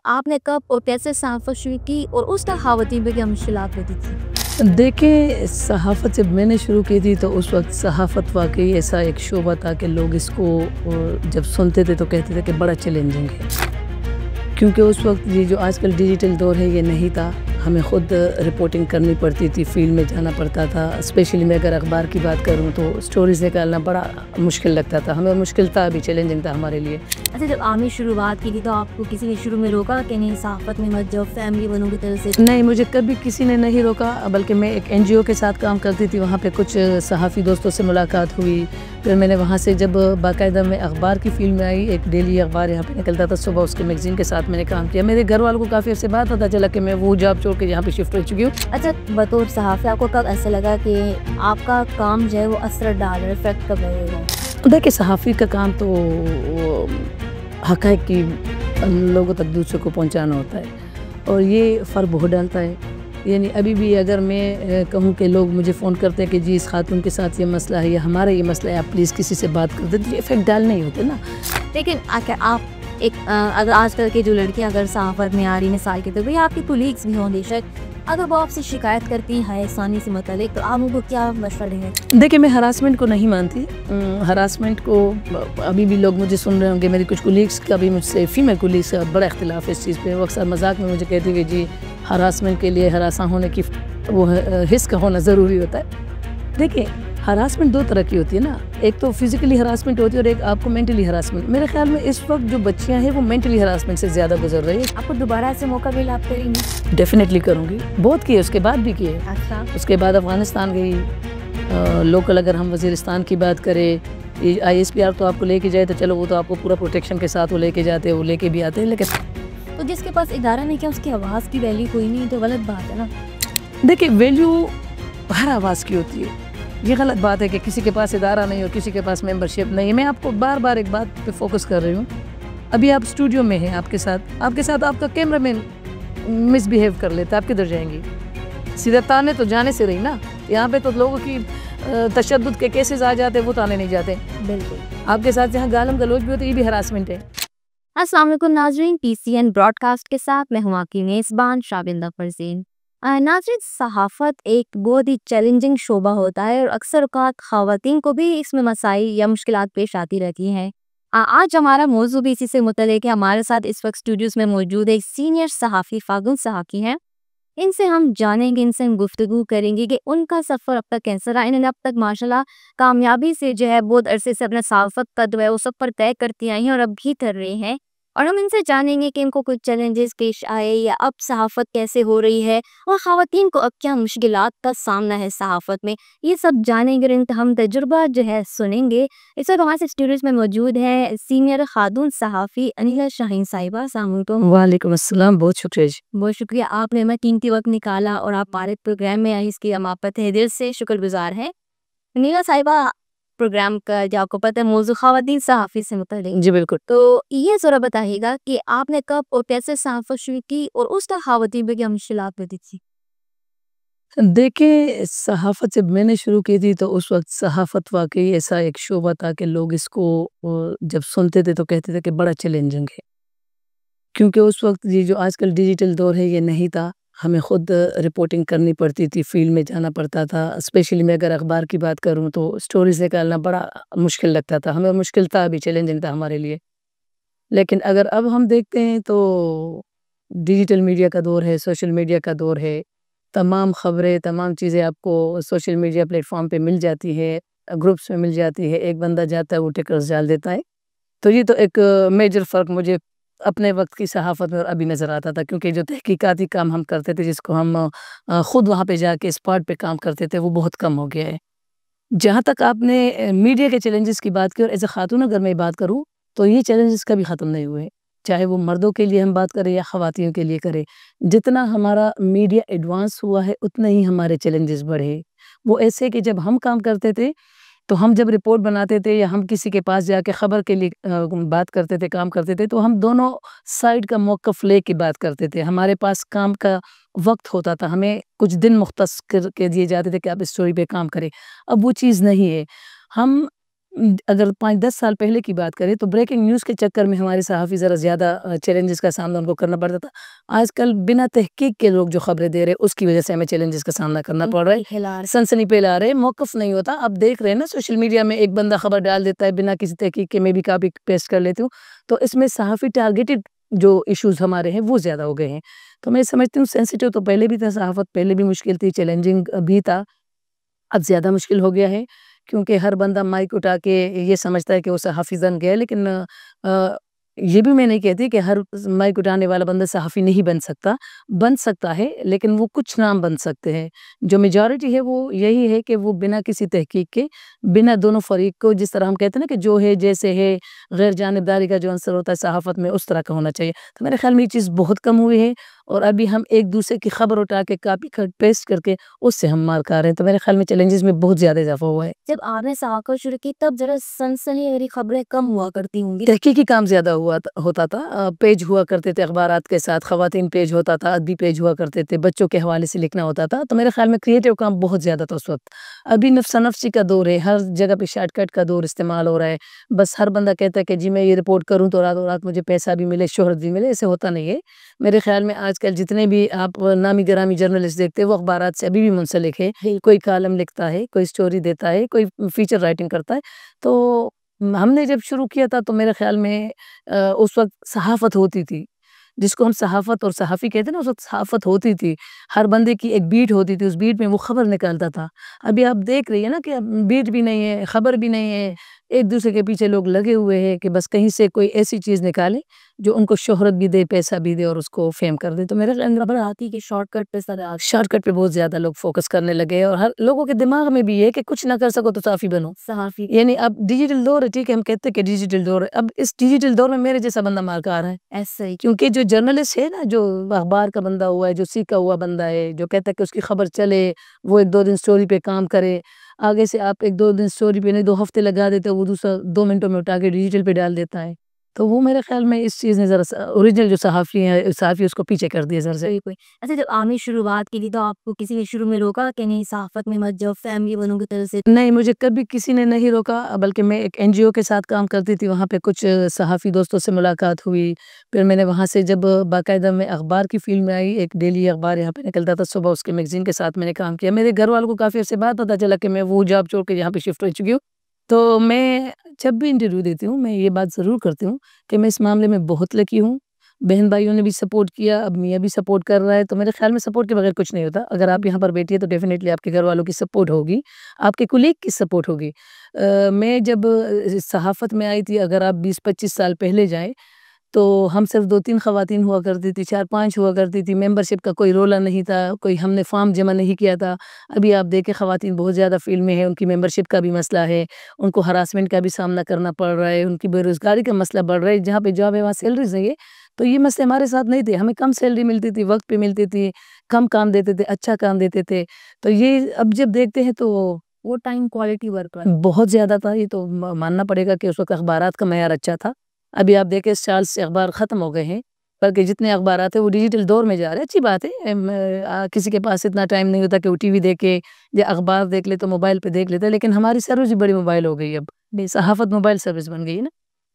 آپ نے کب اور کیسے صحافت شروع کی اور اس کا خواتین پہ کیا مشکلات ہوتی تھی؟ دیکھیں، صحافت جب میں نے شروع کی تھی تو اس وقت صحافت واقعی ایسا ایک شعبہ تھا کہ لوگ اس کو جب سنتے تھے تو کہتے تھے کہ بڑا چیلنجنگ ہے، کیونکہ اس وقت یہ جو آج کل ڈیجیٹل دور ہے یہ نہیں تھا. ہمیں خود رپورٹنگ کرنی پڑتی تھی، فیلڈ میں جانا پڑتا تھا. اسپیشلی میں اگر اخبار کی بات کروں تو سٹوریز نکالنا بڑا مشکل لگتا تھا ہمیں، مشکل تھا ابھی چیلنجنگ تھا ہمارے لیے. اچھا، جب آپ نے شروعات کی تھی تو آپ کو کسی نے شروع میں روکا کہ نہیں صحافت میں مت جاؤ، فیملی والوں کی طرف سے؟ نہیں، مجھے کبھی کسی نے نہیں روکا، بلکہ میں ایک NGO کے ساتھ کام کرتی تھی، وہاں پہ کچھ صحافی دوستوں سے ملاقات ہوئی. پھر میں نے وہاں سے جب باقاعدہ میں اخبار کی فیلڈ میں آئی، ایک ڈیلی اخبار یہاں پہ نکلتا تھا صبح، اس کے میگزین کے ساتھ میں نے کام کیا. میرے گھر والوں کو کافی عرصے بعد پتہ چلا کہ میں وہ جاب چھوڑ کے یہاں پہ شفٹ ہو چکی ہوں. اچھا، بطور صحافی آپ کو کب ایسا لگا کہ آپ کا کام جو ہے وہ اثر ڈال رہا ہے، افیکٹ کب رہے گا؟ دیکھیں، صحافی کا کام تو حقائق کی لوگوں تک دوسروں کو پہنچانا ہوتا ہے، اور یہ فرق بہت ڈالتا ہے. یعنی ابھی بھی اگر میں کہوں کہ لوگ مجھے فون کرتے ہیں کہ جی اس خاتون کے ساتھ یہ مسئلہ ہے یا ہمارا یہ مسئلہ ہے، آپ پلیز کسی سے بات کر دیں، تو یہ افیکٹ ڈالنے ہی ہوتے نا. لیکن آپ ایک اگر آج کل کی جو لڑکیاں اگر صحافت میں آ رہی مثال کے طور پہ، یا آپ کی کولیگس بھی ہوں بے شک، اگر وہ آپ سے شکایت کرتی ہیں حیا ثانی سے متعلق، تو آپ ان کو کیا مشورہ دیں گے؟ دیکھیں، میں ہراسمنٹ کو نہیں مانتی. ہراسمنٹ کو ابھی بھی لوگ مجھے سن رہے ہوں گے، میری کچھ کولیگس کا بھی مجھ سے، فیمیل کولیگس کا بڑا اختلاف ہے اس چیز پہ. وہ اکثر مذاق میں مجھے کہتی کہ جی ہراسمنٹ کے لیے ہراساں ہونے کی وہ حص کا ہونا ضروری ہوتا ہے. دیکھیں، ہراسمنٹ دو طرح کی ہوتی ہے نا، ایک تو فزیکلی ہراسمنٹ ہوتی ہے اور ایک آپ کو مینٹلی ہراسمنٹ. میرے خیال میں اس وقت جو بچیاں ہیں وہ مینٹلی ہراسمنٹ سے زیادہ گزر رہی ہیں. آپ کو دوبارہ ایسے موقع ملا آپ کریں گی؟ ڈیفینیٹلی کروں گی، بہت کیے، اس کے بعد بھی کیے. اچھا، اس کے بعد افغانستان گئی، لوکل اگر ہم وزیرستان کی بات کریں، ISPR تو آپ کو لے کے جائے تو چلو وہ تو آپ کو پورا پروٹیکشن کے ساتھ وہ لے کے جاتے ہیں، وہ لے کے بھی آتے ہیں. لیکن تو جس کے پاس ادارہ نہیں کیا اس کی آواز کی ویلیو کوئی نہیں، تو غلط بات ہے نا. دیکھیں، ویلیو ہر آواز کی ہوتی ہے. یہ غلط بات ہے کہ کسی کے پاس ادارہ نہیں اور کسی کے پاس ممبرشپ نہیں ہے. میں آپ کو بار بار ایک بات پہ فوکس کر رہی ہوں. ابھی آپ اسٹوڈیو میں ہیں، آپ کے ساتھ آپ کا کیمرہ مین مس بہیو کر لیتا ہے، آپ کدھر جائیں گی؟ سیدھا تانے تو جانے سے رہی نا. یہاں پہ تو لوگوں کی تشدد کے کیسز آ جاتے ہیں، وہ تانے نہیں جاتے. بالکل. آپ کے ساتھ جہاں گالم گلوچ بھی ہوتے یہ بھی ہراسمنٹ ہے. السلام علیکم ناظرین، PCN براڈ کاسٹ کے ساتھ میں ہوں آپ کی میزبان شابندہ فرزین. ناظرین، صحافت ایک بہت ہی چیلنجنگ شعبہ ہوتا ہے اور اکثر اوقات خواتین کو بھی اس میں مسائل یا مشکلات پیش آتی رہتی ہیں. آج ہمارا موضوع بھی اسی سے متعلق ہے. ہمارے ساتھ اس وقت اسٹوڈیوز میں موجود ایک سینئر صحافی فاگل صحافی ہیں. ان سے ہم جانیں گے، ان سے ہم گفتگو کریں گے کہ ان کا سفر اب تک کیسا رہا. انہوں نے اب تک ماشاءاللہ کامیابی سے جو ہے بہت عرصے سے اپنا صحافت کا جو ہے وہ سفر طے کرتی آئی ہیں اور اب بھی کر رہے ہیں. اور ہم ان سے جانیں گے کہ ان کو کچھ چیلنجز پیش آئے یا اب صحافت کیسے ہو رہی ہے اور خواتین کو اب کیا مشکلات کا سامنا ہے صحافت میں. یہ سب جانیں گے، ہم تجربہ جو ہے سنیں گے. اس وقت ہمارے اسٹوڈیوز میں موجود ہے سینئر خاتون صحافی انیلا شاہین صاحبہ. السلام علیکم. وعلیکم السلام، بہت شکریہ جی. بہت شکریہ، آپ نے قیمتی وقت نکالا اور آپ ہمارے پروگرام میں آئی، اس کی ہم آپ کا تہہ دل سے شکر گزار ہیں. انیلا صاحبہ، پروگرام کا جو آپ کو پتہ ہے موضوع خواتین صحافی سے متعلق. جی بالکل. تو یہ ذرا بتائیے گا کہ آپ نے کب اور کیسے صحافت شروع کی اور اس کا خواتین پہ کیا مشکلات ہوتی تھی؟ دیکھیں، صحافت جب میں نے شروع کی تھی تو اس وقت صحافت واقعی ایسا ایک شعبہ تھا کہ لوگ اس کو جب سنتے تھے تو کہتے تھے کہ بڑا چیلنجنگ ہے، کیونکہ اس وقت یہ جو آج کل ڈیجیٹل دور ہے یہ نہیں تھا. ہمیں خود رپورٹنگ کرنی پڑتی تھی، فیلڈ میں جانا پڑتا تھا. اسپیشلی میں اگر اخبار کی بات کروں تو سٹوریز نکالنا بڑا مشکل لگتا تھا ہمیں، مشکل تھا ابھی چیلنجنگ تھا ہمارے لیے. لیکن اگر اب ہم دیکھتے ہیں تو ڈیجیٹل میڈیا کا دور ہے، سوشل میڈیا کا دور ہے. تمام خبریں، تمام چیزیں آپ کو سوشل میڈیا پلیٹ فارم پہ مل جاتی ہے، گروپس میں مل جاتی ہے. ایک بندہ جاتا ہے وہ ٹکرز ڈال دیتا ہے. تو یہ تو ایک میجر فرق مجھے اپنے وقت کی صحافت میں اور ابھی نظر آتا تھا، کیونکہ جو تحقیقاتی کام ہم کرتے تھے، جس کو ہم خود وہاں پہ جا کے اسپاٹ پہ کام کرتے تھے، وہ بہت کم ہو گیا ہے. جہاں تک آپ نے میڈیا کے چیلنجز کی بات کی، اور ایز اے خاتون اگر میں بات کروں تو یہ چیلنجز کبھی ختم نہیں ہوئے، چاہے وہ مردوں کے لیے ہم بات کریں یا خواتین کے لیے کریں. جتنا ہمارا میڈیا ایڈوانس ہوا ہے اتنا ہی ہمارے چیلنجز بڑھے. وہ ایسے کہ جب ہم کام کرتے تھے تو ہم جب رپورٹ بناتے تھے یا ہم کسی کے پاس جا کے خبر کے لیے بات کرتے تھے، کام کرتے تھے، تو ہم دونوں سائڈ کا موقف لے کے بات کرتے تھے. ہمارے پاس کام کا وقت ہوتا تھا، ہمیں کچھ دن مختص کر کے دیے جاتے تھے کہ آپ اس اسٹوری پہ کام کریں. اب وہ چیز نہیں ہے. ہم اگر 5-10 سال پہلے کی بات کریں تو بریکنگ نیوز کے چکر میں ہمارے صحافی ذرا زیادہ چیلنجز کا سامنا ان کو کرنا پڑتا تھا. آج کل بنا تحقیق کے لوگ جو خبریں دے رہے اس کی وجہ سے ہمیں چیلنجز کا سامنا کرنا پڑ رہا ہے. سنسنی پھیلا رہے, موقف نہیں ہوتا. اب دیکھ رہے ہیں نا سوشل میڈیا میں ایک بندہ خبر ڈال دیتا ہے بنا کسی تحقیق کے, میں بھی کاپی پیسٹ کر لیتی ہوں, تو اس میں صحافی ٹارگیٹڈ جو ایشوز ہمارے ہیں وہ زیادہ ہو گئے ہیں. تو میں سمجھتی ہوں سینسیٹیو تو پہلے بھی تھا, صحافت پہلے بھی مشکل تھی, چیلنجنگ بھی تھا, اب زیادہ مشکل ہو گیا ہے کیونکہ ہر بندہ مائک اٹھا کے یہ سمجھتا ہے کہ وہ صحافی بن گیا. لیکن یہ بھی میں نہیں کہتی کہ ہر مائک اٹھانے والا بندہ صحافی نہیں بن سکتا ہے, لیکن وہ کچھ نام بن سکتے ہیں. جو میجورٹی ہے وہ یہی ہے کہ وہ بنا کسی تحقیق کے, بنا دونوں فریق کو, جس طرح ہم کہتے ہیں نا کہ جو ہے جیسے ہے, غیر جانبداری کا جو عنصر ہوتا ہے صحافت میں اس طرح کا ہونا چاہیے. تو میرے خیال میں یہ چیز بہت کم ہوئی ہے, اور ابھی ہم ایک دوسرے کی خبر اٹھا کے کاپی پیسٹ کر کے اس سے ہم مار کھا رہے ہیں. تو میرے خیال میں چیلنجز میں بہت زیادہ اضافہ ہوا ہے. جب آپ نے صحافت شروع کی تب ذرا سنسنی خبریں کم ہوا کرتی ہوں گی, تحقیقی کام زیادہ ہوتا تھا, پیج ہوا کرتے تھے اخبارات کے ساتھ, خواتین پیج ہوتا تھا, ادبی پیج ہوا کرتے تھے, بچوں کے حوالے سے لکھنا ہوتا تھا. تو میرے خیال میں کریٹو کام بہت زیادہ تھا اس وقت. ابھی نفسا نفسی کا دور ہے, ہر جگہ پہ شارٹ کٹ کا دور استعمال ہو رہا ہے. بس ہر بندہ کہتا ہے کہ جی میں یہ رپورٹ کروں تو راتوں رات مجھے پیسہ بھی ملے, شہرت بھی ملے. ایسے ہوتا نہیں ہے. میرے خیال میں آج کل جتنے بھی آپ نامی گرامی جرنلسٹ دیکھتے ہیں وہ اخبارات سے ابھی بھی منسلک ہے. کوئی کالم لکھتا ہے, کوئی سٹوری دیتا ہے, کوئی فیچر رائٹنگ کرتا ہے. تو ہم نے جب شروع کیا تھا تو میرے خیال میں اس وقت صحافت ہوتی تھی, جس کو ہم صحافت اور صحافی کہتے ہیں نا, اس وقت صحافت ہوتی تھی. ہر بندے کی ایک بیٹ ہوتی تھی, اس بیٹ میں وہ خبر نکالتا تھا. ابھی آپ دیکھ رہی ہیں نا کہ بیٹ بھی نہیں ہے, خبر بھی نہیں ہے, ایک دوسرے کے پیچھے لوگ لگے ہوئے ہیں کہ بس کہیں سے کوئی ایسی چیز نکالے جو ان کو شہرت بھی دے, پیسہ بھی دے اور اس کو فیم کر دے. تو میرے خبر آتی کہ شارٹ کٹ پہ بہت زیادہ لوگ فوکس کرنے لگے, اور ہر لوگوں کے دماغ میں بھی یہ کہ کچھ نہ کر سکو تو صحافی بنو. یعنی اب ڈیجیٹل دور ہے, ٹھیک ہے ہم کہتے ہیں کہ ڈیجیٹل دور ہے, اب اس ڈیجیٹل دور میں میرے جیسا بندہ مار کھا رہا ہے ایسا ہی. کیونکہ جو جرنلسٹ ہے نا, جو اخبار کا بندہ ہوا ہے, جو سیکھا ہوا بندہ ہے, جو کہتا ہے کہ اس کی خبر چلے, وہ 1-2 دن سٹوری پہ کام کرے, آگے سے آپ 1-2 دن سٹوری پہ نہیں 2 ہفتے لگا دیتے, وہ دوسرا 2 منٹوں میں اٹھا کے ڈیجیٹل پہ ڈال دیتا ہے. تو وہ میرے خیال میں اس چیز نے ذرا اوریجنل جو صحافی اس کو پیچھے کر دیا ذرا سے. اچھا, جب آپ نے شروعات کی تھی تو آپ کو کسی نے شروع میں روکا کہ نہیں صحافت میں مت جاؤ, فیملی والوں کی طرف سے؟ نہیں, مجھے کبھی کسی نے نہیں روکا, بلکہ میں ایک NGO کے ساتھ کام کرتی تھی, وہاں پہ کچھ صحافی دوستوں سے ملاقات ہوئی. پھر میں نے وہاں سے جب باقاعدہ میں اخبار کی فیلڈ میں آئی, ایک ڈیلی اخبار یہاں پہ نکلتا تھا صبح, اس کے میگزین کے ساتھ میں نے کام کیا. میرے گھر والوں کو کافی عرصے بعد پتہ چلا کہ میں وہ جاب چھوڑ کے یہاں پہ شفٹ ہو چکی ہوں. تو میں جب بھی انٹرویو دیتی ہوں میں یہ بات ضرور کرتی ہوں کہ میں اس معاملے میں بہت لکی ہوں. بہن بھائیوں نے بھی سپورٹ کیا, اب میاں بھی سپورٹ کر رہا ہے. تو میرے خیال میں سپورٹ کے بغیر کچھ نہیں ہوتا. اگر آپ یہاں پر بیٹھی ہے تو ڈیفینیٹلی آپ کے گھر والوں کی سپورٹ ہوگی, آپ کے کولیگ کی سپورٹ ہوگی. میں جب صحافت میں آئی تھی, اگر آپ 20-25 سال پہلے جائیں تو ہم صرف 2-3 خواتین ہوا کرتی تھی, 4-5 ہوا کرتی تھی. ممبرشپ کا کوئی رولا نہیں تھا, کوئی ہم نے فارم جمع نہیں کیا تھا. ابھی آپ دیکھیں خواتین بہت زیادہ فیلڈ میں ہیں, ان کی ممبرشپ کا بھی مسئلہ ہے, ان کو ہراسمنٹ کا بھی سامنا کرنا پڑ رہا ہے, ان کی بے روزگاری کا مسئلہ بڑھ رہا ہے. جہاں پہ جاب ہے وہاں سیلریز نہیں ہے. تو یہ مسئلے ہمارے ساتھ نہیں تھے, ہمیں کم سیلری ملتی تھی, وقت پہ ملتی تھی, کم کام دیتے تھے, اچھا کام دیتے تھے. تو یہ اب جب دیکھتے ہیں تو وہ ٹائم کوالٹی ورک بہت زیادہ تھا. یہ تو ماننا پڑے گا کہ اس وقت اخبارات کا معیار اچھا تھا. ابھی آپ دیکھیں 4 سال سے اخبار ختم ہو گئے ہیں, بلکہ جتنے اخبارات ہیں وہ ڈیجیٹل دور میں جا رہے ہیں. اچھی بات ہے, کسی کے پاس اتنا ٹائم نہیں ہوتا کہ وہ ٹی وی دیکھے یا اخبار دیکھ لے, تو موبائل پہ دیکھ لیتے ہیں. لیکن ہماری سروس بھی بڑی موبائل ہو گئی, اب صحافت موبائل سروس بن گئی ہے نا.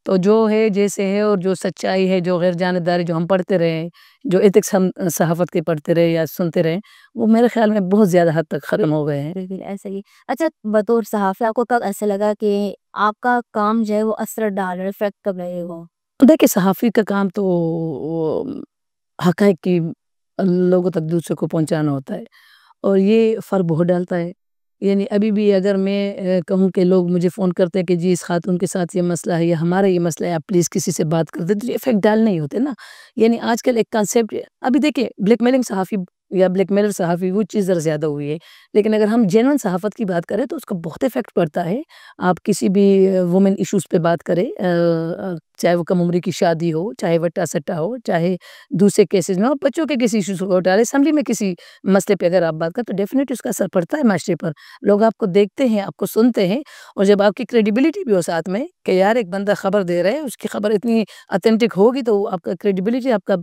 تو جو ہے جیسے ہے, اور جو سچائی ہے, جو غیر جانبداری جو ہم پڑھتے رہے, جو ایتھکس ہم صحافت کے پڑھتے رہے یا سنتے رہے, وہ میرے خیال میں بہت زیادہ حد تک ختم ہو گئے ہیں. ایسا ہی. اچھا, بطور صحافی آپ کو کب ایسا لگا کہ آپ کا کام جو ہے وہ اثر ڈال رہا ہے, افیکٹ کب رہے گا؟ دیکھیں, صحافی کا کام تو حقائق کی لوگوں تک دوسرے کو پہنچانا ہوتا ہے, اور یہ فرق بہت ڈالتا ہے. یعنی ابھی بھی اگر میں کہوں کہ لوگ مجھے فون کرتے ہیں کہ جی اس خاتون کے ساتھ یہ مسئلہ ہے یا ہمارا یہ مسئلہ ہے, آپ پلیز کسی سے بات کر دیں, تو یہ افیکٹ ڈال نہیں ہوتے نا. یعنی آج کل ایک کانسیپٹ, ابھی دیکھیں بلیک میلنگ صحافی یا بلیک میلر صحافی وہ چیز ذرا زیادہ ہوئی ہے, لیکن اگر ہم جینون صحافت کی بات کریں تو اس کا بہت افیکٹ پڑتا ہے. آپ کسی بھی وومن ایشوز پہ بات کریں, چاہے وہ کم عمری کی شادی ہو, چاہے وٹا سٹا ہو, چاہے دوسرے کیسز میں ہو, بچوں کے کسی ایشوز کو اٹھا رہے, اسمبلی میں کسی مسئلے پہ اگر آپ بات کریں تو ڈیفینیٹلی اس کا اثر پڑتا ہے معاشرے پر. لوگ آپ کو دیکھتے ہیں, آپ کو سنتے ہیں, اور جب آپ کی کریڈیبلٹی بھی ہو ساتھ میں کہ یار ایک بندہ خبر دے رہا ہے, اس کی خبر اتنی اتھینٹک ہوگی, تو آپ کا کریڈیبلٹی آپ کا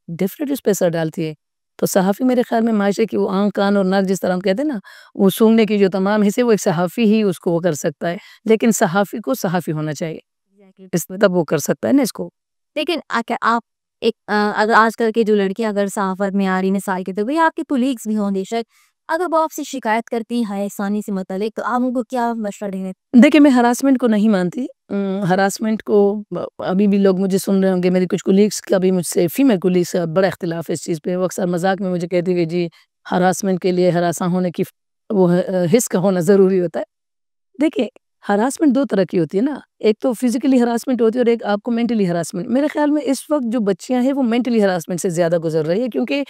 ڈیفینیٹلی اس پہ اثر ڈالتی ہے. تو صحافی میرے خیال میں معاشرے کی وہ آنکھ کان اور ناک جس طرح ہم کہتے ہیں نا وہ سونگنے کی جو تمام حصے وہ ایک صحافی ہی اس کو وہ کر سکتا ہے، لیکن صحافی کو صحافی ہونا چاہیے، تب وہ کر سکتا ہے نا اس کو۔ لیکن آپ ایک اگر آج کل کی جو لڑکیاں اگر صحافت میں آ رہی مثال کے طور پہ، یا آپ کے کولیگس بھی ہوں بے شک، اگر وہ آپ سے شکایت کرتی ہیں حیا ثانی سے متعلق، تو آپ ان کو کیا مشورہ دیں گے؟ دیکھیں میں ہراسمنٹ کو نہیں مانتی، ہراسمنٹ کو ابھی بھی لوگ مجھے سن رہے ہوں گے، میری کچھ کولیگس کا بھی مجھ سے فیمیل کولیگس کا بڑا اختلاف ہے اس چیز پہ، وہ اکثر مذاق میں مجھے کہتی ہے کہ جی ہراسمنٹ کے لیے ہراساں ہونے کی وہ حس کا ہونا ضروری ہوتا ہے۔ دیکھیں ہراسمنٹ دو طرح کی ہوتی ہے نا، ایک تو فزیکلی ہراسمنٹ ہوتی ہے اور ایک آپ کو مینٹلی ہراسمنٹ۔ میرے خیال میں اس وقت جو بچیاں ہیں وہ مینٹلی ہراسمنٹ سے زیادہ گزر رہی ہے، کیونکہ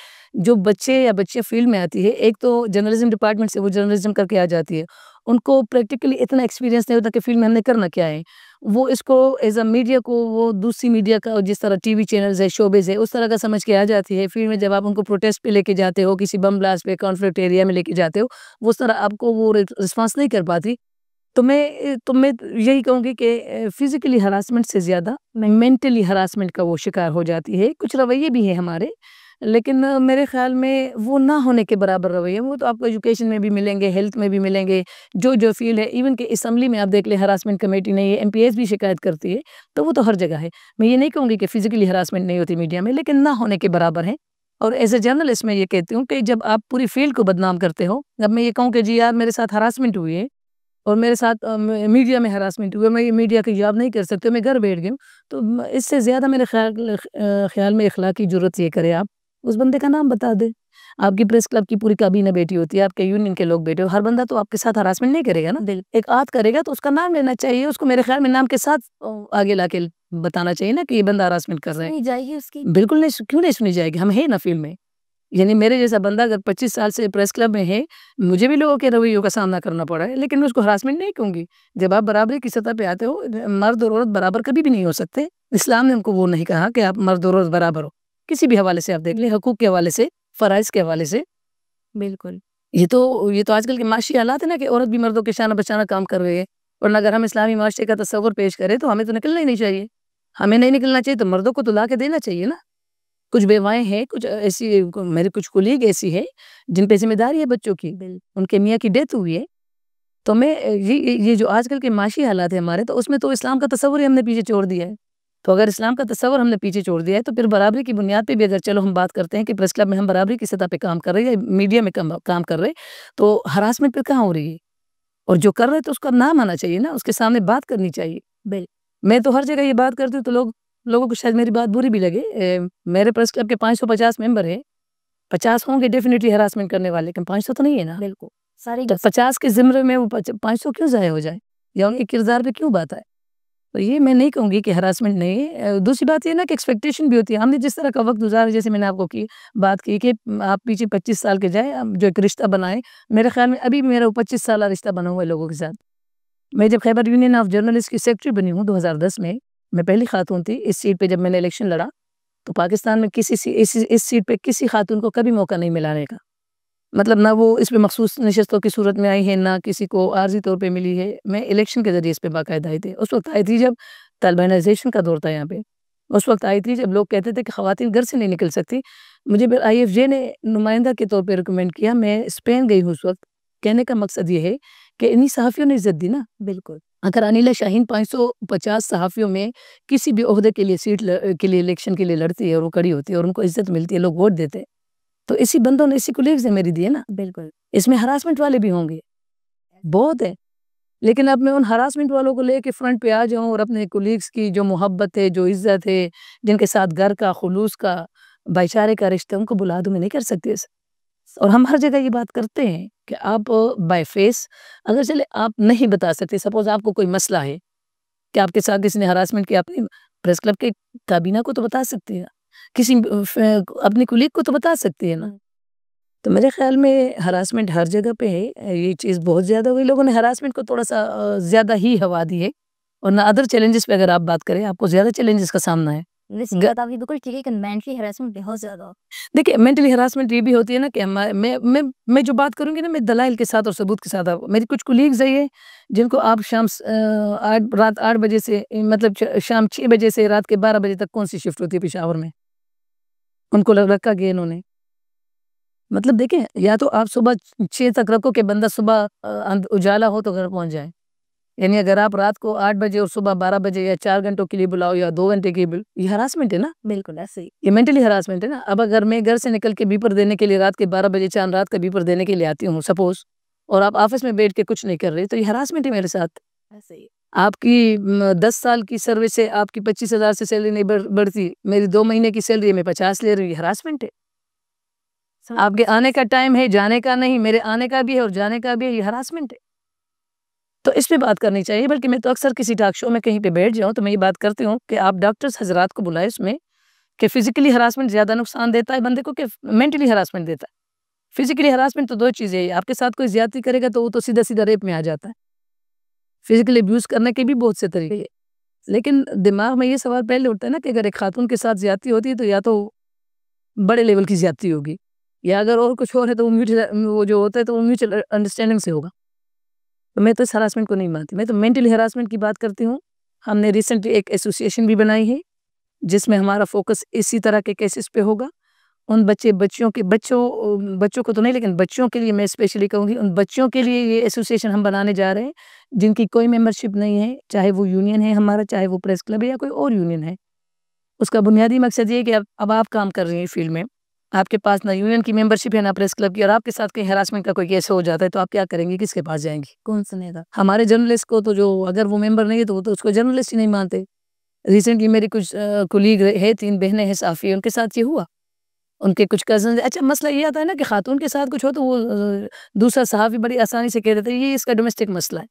جو بچے یا بچیاں فیلڈ میں آتی ہے، ایک تو جرنلزم ڈپارٹمنٹ سے وہ جرنلزم کر کے آ جاتی ہے، ان کو پریکٹیکلی اتنا ایکسپیرینس نہیں ہوتا کہ فیلڈ میں ہم نے کرنا کیا ہے، وہ اس کو ایز اے میڈیا کو وہ دوسری میڈیا کا جس طرح ٹی وی چینلز ہے شوبز ہے اس طرح کا سمجھ کے آ جاتی ہے۔ فیلڈ میں جب آپ ان کو پروٹیسٹ پہ لے کے جاتے ہو، کسی بم بلاسٹ پہ کانفلکٹ ایریا میں لے کے جاتے ہو، وہ اس طرح آپ کو وہ رسپانس نہیں کر پاتی۔ تو میں یہی کہوں گی کہ فزیکلی ہراسمنٹ سے زیادہ مینٹلی ہراسمنٹ کا وہ شکار ہو جاتی ہے۔ کچھ رویے بھی ہیں ہمارے، لیکن میرے خیال میں وہ نہ ہونے کے برابر رویے، وہ تو آپ کو ایجوکیشن میں بھی ملیں گے، ہیلتھ میں بھی ملیں گے، جو فیلڈ ہے، ایون کہ اسمبلی میں آپ دیکھ لیں ہراسمنٹ کمیٹی نہیں ہے، MP بھی شکایت کرتی ہے، تو وہ تو ہر جگہ ہے۔ میں یہ نہیں کہوں گی کہ فزیکلی ہراسمنٹ نہیں ہوتی میڈیا میں، لیکن نہ ہونے کے برابر ہے۔ اور ایز اے جرنلسٹ میں یہ کہتی ہوں کہ جب آپ پوری فیلڈ کو بدنام کرتے ہو، جب میں یہ کہوں کہ جی یار میرے ساتھ ہراسمنٹ ہوئی ہے اور میرے ساتھ میڈیا میں ہراسمنٹ ہوئی ہے، میں یہ میڈیا کی جاب نہیں کر سکتی، میں گھر بیٹھ گئی ہوں، تو اس سے زیادہ میرے خیال میں اخلاقی جرات یہ کرے آپ اس بندے کا نام بتا دے۔ آپ کی پریس کلب کی پوری کابینہ بیٹھی ہوتی ہے، آپ کے یونین کے لوگ بیٹھے ہو، ہر بندہ تو آپ کے ساتھ ہراسمنٹ نہیں کرے گا نا، ایک آدھ کرے گا تو اس کا نام لینا چاہیے، اس کو میرے خیال میں نام کے ساتھ آگے لا کے بتانا چاہیے نا کہ یہ بندہ ہراسمنٹ کر رہا ہے۔ سنی جائے گی اس کی؟ بالکل نہیں، کیوں نہیں سنی جائے گی؟ ہم ہیں نا فیلڈ میں، یعنی میرے جیسا بندہ اگر 25 سال سے پریس کلب میں ہے، مجھے بھی لوگوں کے رویوں کا سامنا کرنا پڑا ہے، لیکن میں اس کو ہراسمنٹ نہیں کہوں گی۔ جب آپ برابری کی سطح پہ آتے ہو، مرد اور عورت برابر کبھی بھی نہیں ہو سکتے، اسلام نے ہم کو وہ نہیں کہا کہ آپ مرد اور عورت برابر ہو، کسی بھی حوالے سے آپ دیکھ لیں، حقوق کے حوالے سے، فرائض کے حوالے سے۔ بالکل یہ تو آج کل کے معاشی حالات ہیں نا کہ عورت بھی مردوں کے شانہ بشانہ کام کر رہی ہے، اور اگر ہم اسلامی معاشرے کا تصور پیش کریں تو ہمیں تو نکلنا ہی نہیں چاہیے، ہمیں نہیں نکلنا چاہیے تو مردوں کو تو لا کے دینا چاہیے نا۔ کچھ بیوائیں ہیں، کچھ ایسی میرے کچھ کولیگ ایسی ہے جن پہ ذمہ داری ہے بچوں کی، ان کے میاں کی ڈیتھ ہوئی ہے، تو میں یہ جو آج کل کے معاشی حالات ہیں ہمارے، تو اس میں تو اسلام کا تصور ہی ہم نے پیچھے چھوڑ دیا ہے۔ تو اگر اسلام کا تصور ہم نے پیچھے چھوڑ دیا ہے تو پھر برابری کی بنیاد پہ بھی اگر چلو ہم بات کرتے ہیں کہ پریس کلب میں ہم برابری کی سطح پہ کام کر رہے ہیں یا میڈیا میں کام کر رہے، تو ہراسمنٹ پہ کہاں ہو رہی ہے؟ اور جو کر رہے تو اس کا نام آنا چاہیے نا، اس کے سامنے بات کرنی چاہیے۔ میں تو ہر جگہ یہ بات کرتی ہوں تو لوگوں کو شاید میری بات بری بھی لگے، میرے پریس کلب کے 550 ممبر ہیں، 50 ہوں گے ڈیفینیٹلی ہراسمنٹ کرنے والے، لیکن 500 تو نہیں ہے نا۔ بالکل سارے 50 کے زمرے میں وہ 500 کیوں ضائع ہو جائے، یا ان کے کردار پہ کیوں بات آئے؟ تو یہ میں نہیں کہوں گی کہ ہراسمنٹ نہیں ہے۔ دوسری بات یہ نا کہ ایکسپیکٹیشن بھی ہوتی ہے، ہم نے جس طرح کا وقت گزارا، جیسے میں نے آپ کو بات کی کہ آپ پیچھے 25 سال کے جائیں، جو ایک رشتہ بنائیں، میرے خیال میں ابھی میرا 25 سالہ رشتہ بنا ہوا ہے لوگوں کے ساتھ۔ میں جب خیبر یونین آف جرنلسٹ کی سیکرٹری بنی ہوں 2010 میں پہلی خاتون تھی اس سیٹ پہ، جب میں نے الیکشن لڑا تو پاکستان میں اس سیٹ پہ کسی خاتون کو کبھی موقع نہیں ملانے کا، مطلب نہ وہ اس پہ مخصوص نشستوں کی صورت میں آئی ہے، نہ کسی کو عارضی طور پہ ملی ہے، میں الیکشن کے ذریعے اس پہ باقاعدہ آئی تھی۔ اس وقت آئی تھی جب طالبانائزیشن کا دور تھا یہاں پہ، اس وقت آئی تھی جب لوگ کہتے تھے کہ خواتین گھر سے نہیں نکل سکتی، مجھے IFJ نے نمائندہ کے طور پہ ریکمینڈ کیا، میں اسپین گئی ہوں اس وقت۔ کہنے کا مقصد یہ ہے کہ انہی صحافیوں نے عزت دی نا۔ بالکل اگر انیلا شاہین 550 صحافیوں میں کسی بھی عہدے کے لیے سیٹ کے لیے الیکشن کے لیے لڑتی ہے اور وہ کڑی ہوتی ہے اور ان کو عزت ملتی ہے، لوگ ووٹ دیتے، تو اسی بندوں نے، اسی کولیگز نے میری دی ہے نا۔ بالکل اس میں ہراسمنٹ والے بھی ہوں گے، بہت ہے، لیکن اب میں ان ہراسمنٹ والوں کو لے کے فرنٹ پہ آ جاؤں اور اپنے کولیگز کی جو محبت ہے، جو عزت ہے، جن کے ساتھ گھر کا، خلوص کا، بھائی چارے کا رشتہ، ان کو بلا دوں، میں نہیں کر سکتی ایسا۔ اور ہم ہر جگہ یہ بات کرتے ہیں کہ آپ بائی فیس اگر چلے آپ نہیں بتا سکتے، سپوز آپ کو کوئی مسئلہ ہے کہ آپ کے ساتھ کسی نے ہراسمنٹ کیا، اپنی پریس کلب کے کابینہ کو تو بتا سکتے ہیں، کسی اپنی کولیگ کو تو بتا سکتے ہیں نا۔ تو میرے خیال میں ہراسمنٹ ہر جگہ پہ ہے، یہ چیز بہت زیادہ ہوئی، لوگوں نے ہراسمنٹ کو تھوڑا سا زیادہ ہی ہوا دی ہے، اور نہ ادر چیلنجز پہ اگر آپ بات کریں، آپ کو زیادہ چیلنجز کا سامنا ہے۔ بالکل ٹھیک ہے کہ مینٹلی ہراسمنٹ بہت زیادہ۔ دیکھیں مینٹلی ہراسمنٹ یہ بھی ہوتی ہے نا کہ میں جو بات کروں گی نا، میں دلائل کے ساتھ اور ثبوت کے ساتھ، میری کچھ کولیگز ہیں جن کو آپ رات 8 بجے سے، مطلب شام 6 بجے سے رات کے 12 بجے تک کون سی شفٹ ہوتی ہے پشاور میں، ان کو رکھا گیا انہوں نے، مطلب دیکھیں، یا تو آپ صبح 6 تک رکھو کہ بندہ صبح اجالا ہو تو گھر پہنچ جائے، یعنی اگر آپ رات کو 8 بجے اور صبح 12 بجے یا 4 گھنٹوں کے لیے بلاؤ یا 2 گھنٹے کے لیے یہ ہراسمنٹ ہے نا، بالکل ایسے ہی. یہ مینٹلی ہراسمنٹ ہے نا. اب اگر میں گھر سے نکل کے بیپر دینے کے لیے رات کے 12 بجے چاند رات کا بیپر دینے کے لیے آتی ہوں سپوز، اور آپ آفس میں بیٹھ کے کچھ نہیں کر رہے تو یہ ہراسمنٹ ہے میرے ساتھ. ایسے ہی. آپ کی 10 سال کی سروس سے آپ کی 25,000 سے سیلری نہیں بڑھتی، میری 2 مہینے کی سیلری میں 50 لے رہی ہوں، یہ ہراسمنٹ ہے. آپ کے آنے کا ٹائم ہے، جانے کا نہیں، میرے آنے کا بھی ہے اور جانے کا بھی ہے، یہ ہراسمنٹ ہے. تو اس پہ بات کرنی چاہیے. بلکہ میں تو اکثر کسی ٹاک شو میں کہیں پہ بیٹھ جاؤں تو میں یہ بات کرتی ہوں کہ آپ ڈاکٹرز حضرات کو بلائے اس میں کہ فزیکلی ہراسمنٹ زیادہ نقصان دیتا ہے بندے کو کہ مینٹلی ہراسمنٹ دیتا ہے. فزیکلی ہراسمنٹ تو 2 چیزیں ہیں، آپ کے ساتھ کوئی زیادتی کرے گا تو وہ تو سیدھا سیدھا ریپ میں آ جاتا ہے. فزیکلی ابیوز کرنے کے بھی بہت سے طریقے ہیں، لیکن دماغ میں یہ سوال پہلے اٹھتا ہے نا کہ اگر ایک خاتون کے ساتھ زیادتی ہوتی ہے تو یا تو بڑے لیول کی زیادتی ہوگی، یا اگر اور کچھ اور ہے تو وہ جو ہوتا ہے تو وہ میوچل انڈرسٹینڈنگ سے ہوگا. تو میں تو اس ہراسمنٹ کو نہیں مانتی، میں تو مینٹلی ہراسمنٹ کی بات کرتی ہوں. ہم نے ریسنٹلی ایک ایسوسیشن بھی بنائی ہے جس میں ہمارا فوکس اسی طرح کے کیسز پہ ہوگا. ان بچوں کو تو نہیں، لیکن بچوں کے لیے میں اسپیشلی کہوں گی، ان بچوں کے لیے یہ ایسوسیشن ہم بنانے جا رہے ہیں جن کی کوئی ممبرشپ نہیں ہے، چاہے وہ یونین ہے ہمارا، چاہے وہ پریس کلب ہے یا کوئی اور یونین ہے. اس کا بنیادی مقصد یہ ہے کہ اب آپ کام کر رہے ہیں فیلڈ میں، آپ کے پاس نہ یونین کی ممبرشپ ہے نہ پریس کلب کی، اور آپ کے ساتھ کہیں ہراسمنٹ کا کوئی کیس ہو جاتا ہے تو آپ کیا کریں گے؟ کس کے پاس جائیں گے؟ کون سنے گا؟ ہمارے جرنلسٹ کو تو جو اگر وہ ممبر نہیں ہے تو وہ تو اس کو جرنلسٹ ہی نہیں مانتے. ریسنٹلی میری کچھ کولیگ ہے، 3 بہنیں ہیں صحافی، ان کے ساتھ یہ ہوا. ان کے کچھ کزنز، اچھا مسئلہ یہ آتا ہے نا کہ خاتون کے ساتھ کچھ ہو تو وہ دوسرا صحافی بڑی آسانی سے کہہ دیتے ہیں یہ اس کا ڈومیسٹک مسئلہ ہے.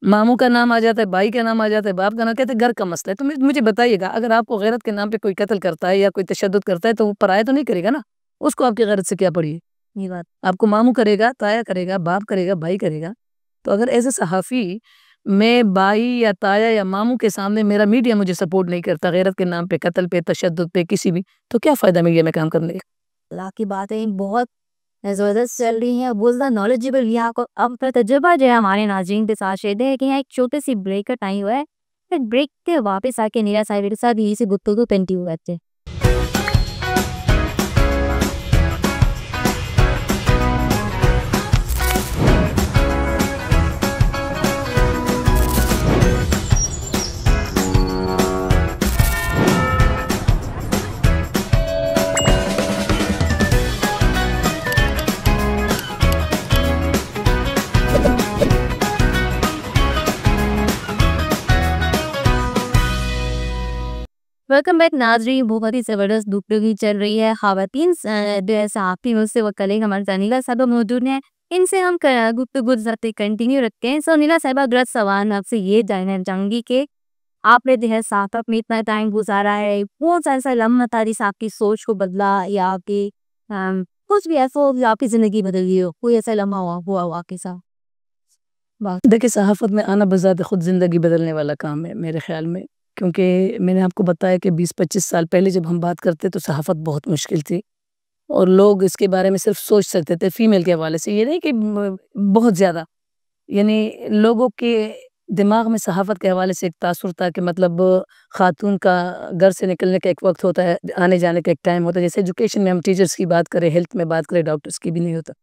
ماموں کا نام آ جاتا ہے، بھائی کا نام آ جاتا ہے، باپ کا نام، کہتے ہیں گھر کا مسئلہ ہے. تو مجھے بتائیے گا، اگر آپ کو غیرت کے نام پہ کوئی قتل کرتا ہے یا کوئی تشدد کرتا ہے تو وہ پرایا تو نہیں کرے گا نا، اس کو آپ کی غیرت سے کیا پڑی ہے؟ یہ بات آپ کو ماموں کرے گا، تایا کرے گا، باپ کرے گا، بھائی کرے گا. تو اگر ایز اے صحافی میں بھائی یا تایا یا ماموں کے سامنے میرا میڈیا مجھے سپورٹ نہیں کرتا غیرت کے نام پہ، قتل پہ، تشدد پہ، کسی بھی، تو کیا فائدہ میڈیا میں کام کرنے کا؟ اللہ کی باتیں بہت زبردست چل رہی ہیں، بہت زیادہ نالجبل. یہاں کو اب تجربہ جو ہے ہمارے ناظرین کے ساتھ شیئر ہے کہ یہاں ایک چھوٹے سی بریک کا ٹائم ہوا ہے، پھر بریک کے واپس آ کے نیرا صاحب کے ساتھ یہی سی گفتگو کنٹینیو کرتے ہیں. ویلکم بیک ناظرین. بہت ہی زبردست گفتگو چل رہی ہے. خواتین جو ہے صحافی میں سے وہ کلیگ ہمارے ساتھ نیلا صاحبہ موجود ہیں، ان سے ہم گفتگو کنٹینیو رکھتے ہیں. سو نیلا صاحبہ درست سوال آپ سے یہ جاننا چاہوں گی کہ آپ نے جو ہے صحافت میں اتنا ٹائم گزارا ہے، کون سا ایسا لمحہ تھا جس آپ کی سوچ کو بدلا یا آپ کی کچھ بھی ایسا ہو جو آپ کی زندگی بدل گئی ہو، کوئی ایسا لمحہ ہوا آپ کے ساتھ؟ دیکھیں، صحافت میں آنا بذات خود زندگی بدلنے والا کام ہے میرے خیال میں، کیونکہ میں نے آپ کو بتایا کہ 20-25 سال پہلے جب ہم بات کرتے تو صحافت بہت مشکل تھی اور لوگ اس کے بارے میں صرف سوچ سکتے تھے فیمیل کے حوالے سے. یہ نہیں کہ بہت زیادہ، یعنی لوگوں کے دماغ میں صحافت کے حوالے سے ایک تاثر تھا کہ مطلب خاتون کا گھر سے نکلنے کا ایک وقت ہوتا ہے، آنے جانے کا ایک ٹائم ہوتا ہے. جیسے ایجوکیشن میں ہم ٹیچرز کی بات کریں، ہیلتھ میں بات کریں، ڈاکٹرز کی بھی نہیں ہوتا.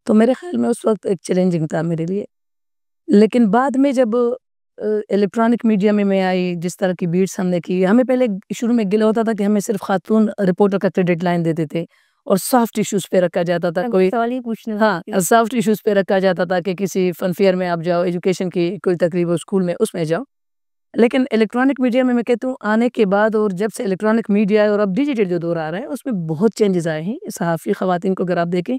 تو میرے خیال میں اس وقت ایک چیلنجنگ تھا میرے لیے. لیکن بعد میں جب الیکٹرانک میڈیا میں آئی، جس طرح کی بیٹس ہم نے کی، ہمیں پہلے شروع میں گلہ ہوتا تھا کہ ہمیں صرف خاتون رپورٹر کا کریڈٹ لائن دیتے تھے اور سافٹ ایشوز پہ رکھا جاتا تھا. کوئی سافٹ ایشوز پہ رکھا جاتا تھا کہ کسی فن فیئر میں آپ جاؤ، ایجوکیشن کی کوئی تقریب ہو اسکول میں، اس میں جاؤ. لیکن الیکٹرانک میڈیا میں کہتا ہوں آنے کے بعد، اور جب سے الیکٹرانک میڈیا ہے اور اب ڈیجیٹل جو دور آ رہا ہے، اس میں بہت چینجز آئے ہیں صحافی خواتین کو. اگر آپ دیکھیں،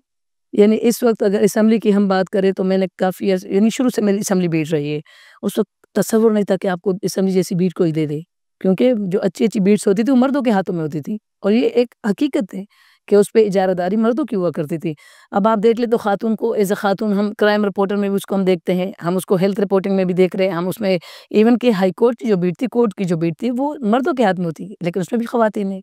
یعنی اس وقت اگر اسمبلی کی ہم بات کریں تو میں نے کافی یعنی شروع سے میری اسمبلی بیٹ رہی ہے. اس وقت تصور نہیں تھا کہ آپ کو اسمبلی جیسی بیٹ کوئی دے دے، کیونکہ جو اچھی اچھی بیٹس ہوتی تھی وہ مردوں کے ہاتھوں میں ہوتی تھی، اور یہ ایک حقیقت ہے کہ اس پہ اجارہ داری مردوں کی ہوا کرتی تھی. اب آپ دیکھ لیں تو خاتون کو ایز اے خاتون، ہم کرائم رپورٹر میں بھی اس کو ہم دیکھتے ہیں، ہم اس کو ہیلتھ رپورٹنگ میں بھی دیکھ رہے ہیں، ہم اس میں ایون کہ ہائی کورٹ کی جو بیٹ تھی، کورٹ کی جو بیٹ تھی، وہ مردوں کے ہاتھ میں ہوتی، لیکن اس میں بھی خواتین ہیں.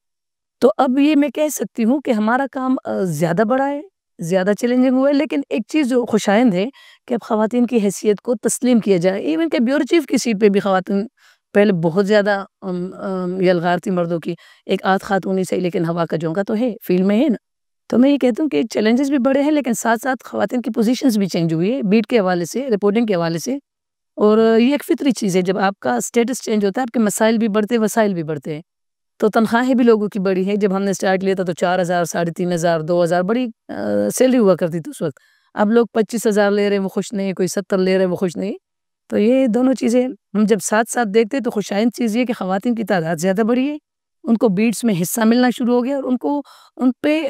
تو اب یہ میں کہہ سکتی ہوں کہ ہمارا کام زیادہ بڑا ہے، زیادہ چیلنجنگ ہوا ہے. لیکن ایک چیز جو خوشائند ہے کہ اب خواتین کی حیثیت کو تسلیم کیا جائے. ایون کہ بیورو چیف کی سیٹ پہ بھی خواتین پہلے بہت زیادہ یلغار تھی مردوں کی. ایک آدھ خاتون ہی صحیح، لیکن ہوا کا جھونکا تو ہے، فیلڈ میں ہے نا. تو میں یہ کہتا ہوں کہ چیلنجز بھی بڑے ہیں، لیکن ساتھ ساتھ خواتین کی پوزیشنز بھی چینج ہوئی ہے بیٹ کے حوالے سے، رپورٹنگ کے حوالے سے، اور یہ ایک فطری چیز ہے، جب آپ کا اسٹیٹس چینج ہوتا ہے آپ کے مسائل بھی بڑھتے ہیں، وسائل بھی بڑھتے ہیں۔ تو تنخواہیں بھی لوگوں کی بڑی ہیں، جب ہم نے اسٹارٹ لیا تھا تو 4,000 3,500 2,000 بڑی سیلری ہوا کرتی تھی اس وقت۔ اب لوگ 25,000 لے رہے ہیں وہ خوش نہیں، کوئی 70 لے رہے ہیں وہ خوش نہیں۔ تو یہ دونوں چیزیں ہم جب ساتھ ساتھ دیکھتے تو خوشائند چیز یہ کہ خواتین کی تعداد زیادہ بڑھی ہے، ان کو بیٹس میں حصہ ملنا شروع ہو گیا، اور ان پہ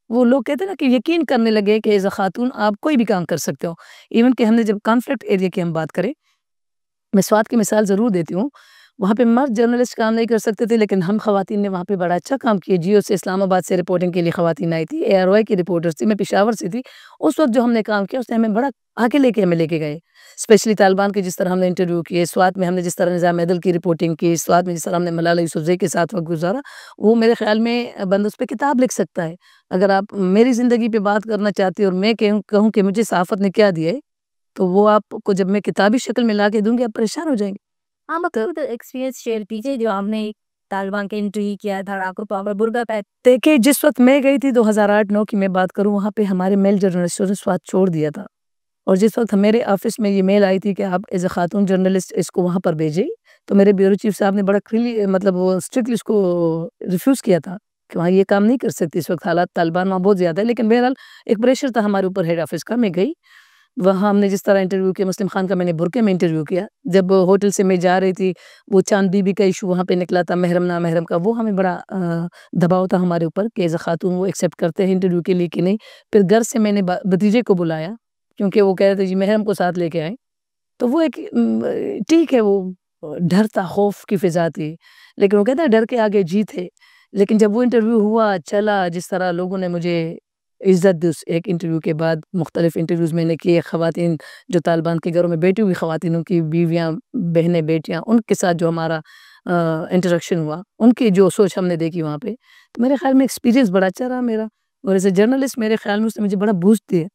وہ لوگ کہتے ہیں نا کہ یقین کرنے لگے کہ ایز اے خاتون آپ کوئی بھی کام کر سکتے ہو۔ ایون کہ ہم نے جب کانفلکٹ ایریا کی ہم بات کریں، میں سوات کی مثال ضرور دیتی ہوں، وہاں پہ مرد جرنلسٹ کام نہیں کر سکتے تھے، لیکن ہم خواتین نے وہاں پہ بڑا اچھا کام کیا۔ جیو سے اسلام آباد سے رپورٹنگ کے لیے خواتین آئی تھی، ARY کی رپورٹرز تھی، میں پشاور سے تھی۔ اس وقت جو ہم نے کام کیا اس نے ہمیں بڑا آگے لے کے گئے، اسپیشلی طالبان کے جس طرح ہم نے انٹرویو کیے، سوات میں ہم نے جس طرح نظام عدل کی رپورٹنگ کی، سوات میں جس طرح ہم نے ملالہ یوسفزئی کے ساتھ وقت گزارا، وہ میرے خیال میں بندہ اس پہ کتاب لکھ سکتا ہے۔ اگر آپ میری زندگی پہ بات کرنا چاہتے ہیں اور میں کہوں کہ مجھے صحافت نے کیا دیا ہے، تو وہ آپ کو جب میں کتابی شکل میں لا کے دوں گی آپ پریشان ہو جائیں گے۔ آپ خود ایکسپیرینس شیئر کیجیے جو آپ نے طالبان کا انٹرویو کیا تھا، آپ کو پاور برگا پہ دیکھیں جس وقت میں گئی تھی 2008-9 کی میں بات کروں، وہاں پہ ہمارے میل جرنلسٹوں نے سوات چھوڑ دیا تھا، اور جس وقت میرے آفس میں یہ میل آئی تھی کہ آپ ایز اے خاتون جرنلسٹ اس کو وہاں پر بھیجیں، تو میرے بیورو چیف صاحب نے بڑا کلیئرلی مطلب وہ اسٹرکٹلی اس کو ریفیوز کیا تھا کہ وہاں یہ کام نہیں کر سکتی، اس وقت حالات طالبان وہاں بہت زیادہ ہے، لیکن بہرحال ایک پریشر تھا ہمارے اوپر ہیڈ آفس کا۔ میں گئی وہاں، ہم نے جس طرح انٹرویو کیا، مسلم خان کا میں نے برقعے میں انٹرویو کیا، جب ہوٹل سے میں جا رہی تھی وہ چاند بی بی کا ایشو وہاں پہ نکلا تھا، محرم نامحرم کا، وہ ہمیں بڑا دباؤ تھا ہمارے اوپر کہ ایز اے خاتون وہ ایکسیپٹ کرتے ہیں انٹرویو کے لیے کہ نہیں۔ پھر گھر سے میں نے بھتیجے کو بلایا کیونکہ وہ کہہ رہے تھے جی محرم کو ساتھ لے کے آئیں، تو وہ ایک ٹھیک ہے وہ ڈر تھا، خوف کی فضا تھی، لیکن وہ کہتا ہے ڈر کے آگے جیت ہے۔ لیکن جب وہ انٹرویو ہوا چلا، جس طرح لوگوں نے مجھے عزت دی، اس ایک انٹرویو کے بعد مختلف انٹرویوز میں نے کیے، خواتین جو طالبان کے گھروں میں بیٹھی ہوئی خواتینوں کی بیویاں، بہنیں، بیٹیاں، ان کے ساتھ جو ہمارا انٹریکشن ہوا، ان کی جو سوچ ہم نے دیکھی وہاں پہ، تو میرے خیال میں ایکسپیرینس بڑا اچھا رہا میرا، اور ایز اے جرنلسٹ میرے خیال میں اس نے مجھے بڑا بوسٹ دیا،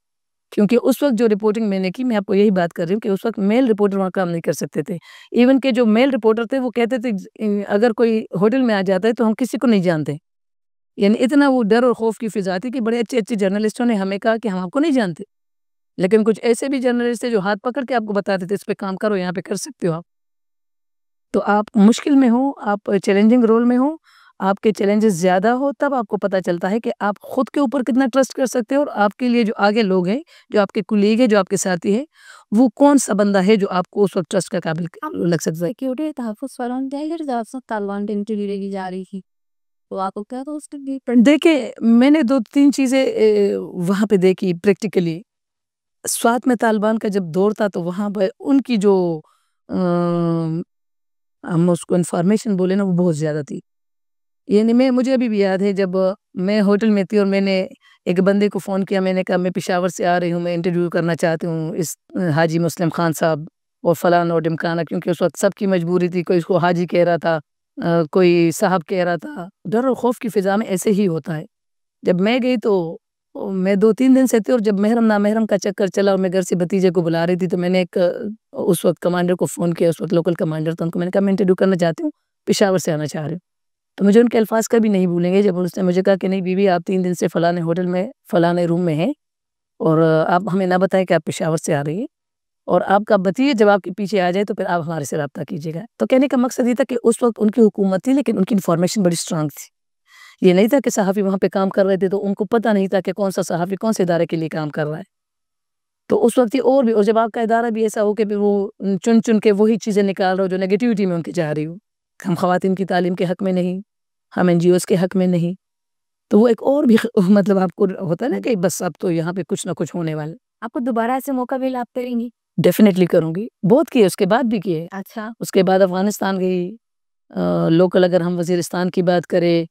کیونکہ اس وقت جو رپورٹنگ میں نے کی، میں آپ کو یہی بات کر رہی ہوں کہ اس وقت میل رپورٹر وہاں کام نہیں کر سکتے تھے۔ ایون کہ جو میل رپورٹر تھے وہ کہتے تھے اگر کوئی ہوٹل میں آ جاتا ہے تو ہم کسی کو نہیں جانتے، یعنی اتنا وہ ڈر اور خوف کی فضا تھی کہ بڑے اچھے جرنلسٹوں نے ہمیں کہا کہ ہم آپ کو نہیں جانتے، لیکن کچھ ایسے بھی جرنلسٹ تھے جو ہاتھ پکڑ کے آپ کو بتاتے تھے اس پہ کام کرو، یہاں پہ کر سکتے ہو آپ۔ تو آپ مشکل میں ہوں، آپ چیلنجنگ رول میں ہوں، آپ کے چیلنجز زیادہ ہو، تب آپ کو پتہ چلتا ہے کہ آپ خود کے اوپر کتنا ٹرسٹ کر سکتے ہو، اور آپ کے لیے جو آگے لوگ ہیں، جو آپ کے کولیگ ہیں، جو آپ کے ساتھی ہیں، وہ کون سا بندہ ہے جو آپ کو اس وقت ٹرسٹ کا قابل لگ سکتا ہے۔ سیکیورٹی تحفظ فراہم کیا کر جب سے طالبان کے انٹرویو لے کی جا رہی تھی، تو آپ کو کیا تھا اس کے لیے؟ دیکھیں میں نے 2-3 چیزیں وہاں پہ دیکھی پریکٹیکلی۔ سوات میں طالبان کا جب دور تھا تو وہاں پہ ان کی جو ہم اس کو انفارمیشن بولے نا وہ بہت زیادہ تھی، یعنی مجھے ابھی بھی یاد ہے جب میں ہوٹل میں تھی اور میں نے ایک بندے کو فون کیا، میں نے کہا میں پشاور سے آ رہی ہوں، میں انٹرویو کرنا چاہتی ہوں اس حاجی مسلم خان صاحب اور فلاں اور ڈمکانا، کیونکہ اس وقت سب کی مجبوری تھی، کوئی اس کو حاجی کہہ رہا تھا، کوئی صاحب کہہ رہا تھا، ڈر اور خوف کی فضا میں ایسے ہی ہوتا ہے۔ جب میں گئی تو میں 2-3 دن سے تھی، اور جب محرم نامحرم کا چکر چلا اور میں گھر سے بھتیجے کو بلا رہی تھی، تو میں نے ایک اس وقت کمانڈر کو فون کیا، اس وقت لوکل کمانڈر تھا، ان کو میں نے کہا میں انٹرویو کرنا چاہتی ہوں، پشاور سے آنا چاہ رہی ہوں۔ تو مجھے ان کے الفاظ کبھی نہیں بھولیں گے جب اس نے مجھے کہا کہ نہیں بی بی آپ 3 دن سے فلانے ہوٹل میں فلانے روم میں ہیں، اور آپ ہمیں نہ بتائیں کہ آپ پشاور سے آ رہی ہیں، اور آپ کا بتیجے جب آپ کے پیچھے آ جائے تو پھر آپ ہمارے سے رابطہ کیجیے گا۔ تو کہنے کا مقصد یہ تھا کہ اس وقت ان کی حکومت تھی، لیکن ان کی انفارمیشن بڑی اسٹرانگ تھی، یہ نہیں تھا کہ صحافی وہاں پہ کام کر رہے تھے تو ان کو پتہ نہیں تھا کہ کون سا صحافی کون سے ادارے کے لیے کام کر رہا ہے۔ تو اس وقت اور بھی، اور جب آپ کا ادارہ بھی ایسا ہو کہ وہ چن کے وہی چیزیں نکال رہا ہو جو نیگیٹیوٹی میں ان کی جا رہی ہو، ہم خواتین کی تعلیم کے حق میں نہیں، ہم NGOs کے حق میں نہیں، تو وہ ایک اور بھی مطلب آپ کو ہوتا ہے نا کہ بس اب تو یہاں پہ کچھ نہ کچھ ہونے والا۔ آپ کو دوبارہ ایسے موقع ملا آپ کریں گی؟ ڈیفینیٹلی کروں گی، بہت کیے، اس کے بعد بھی کیے، اچھا، اس کے بعد افغانستان گئی، لوکل اگر ہم وزیرستان کی بات کریں،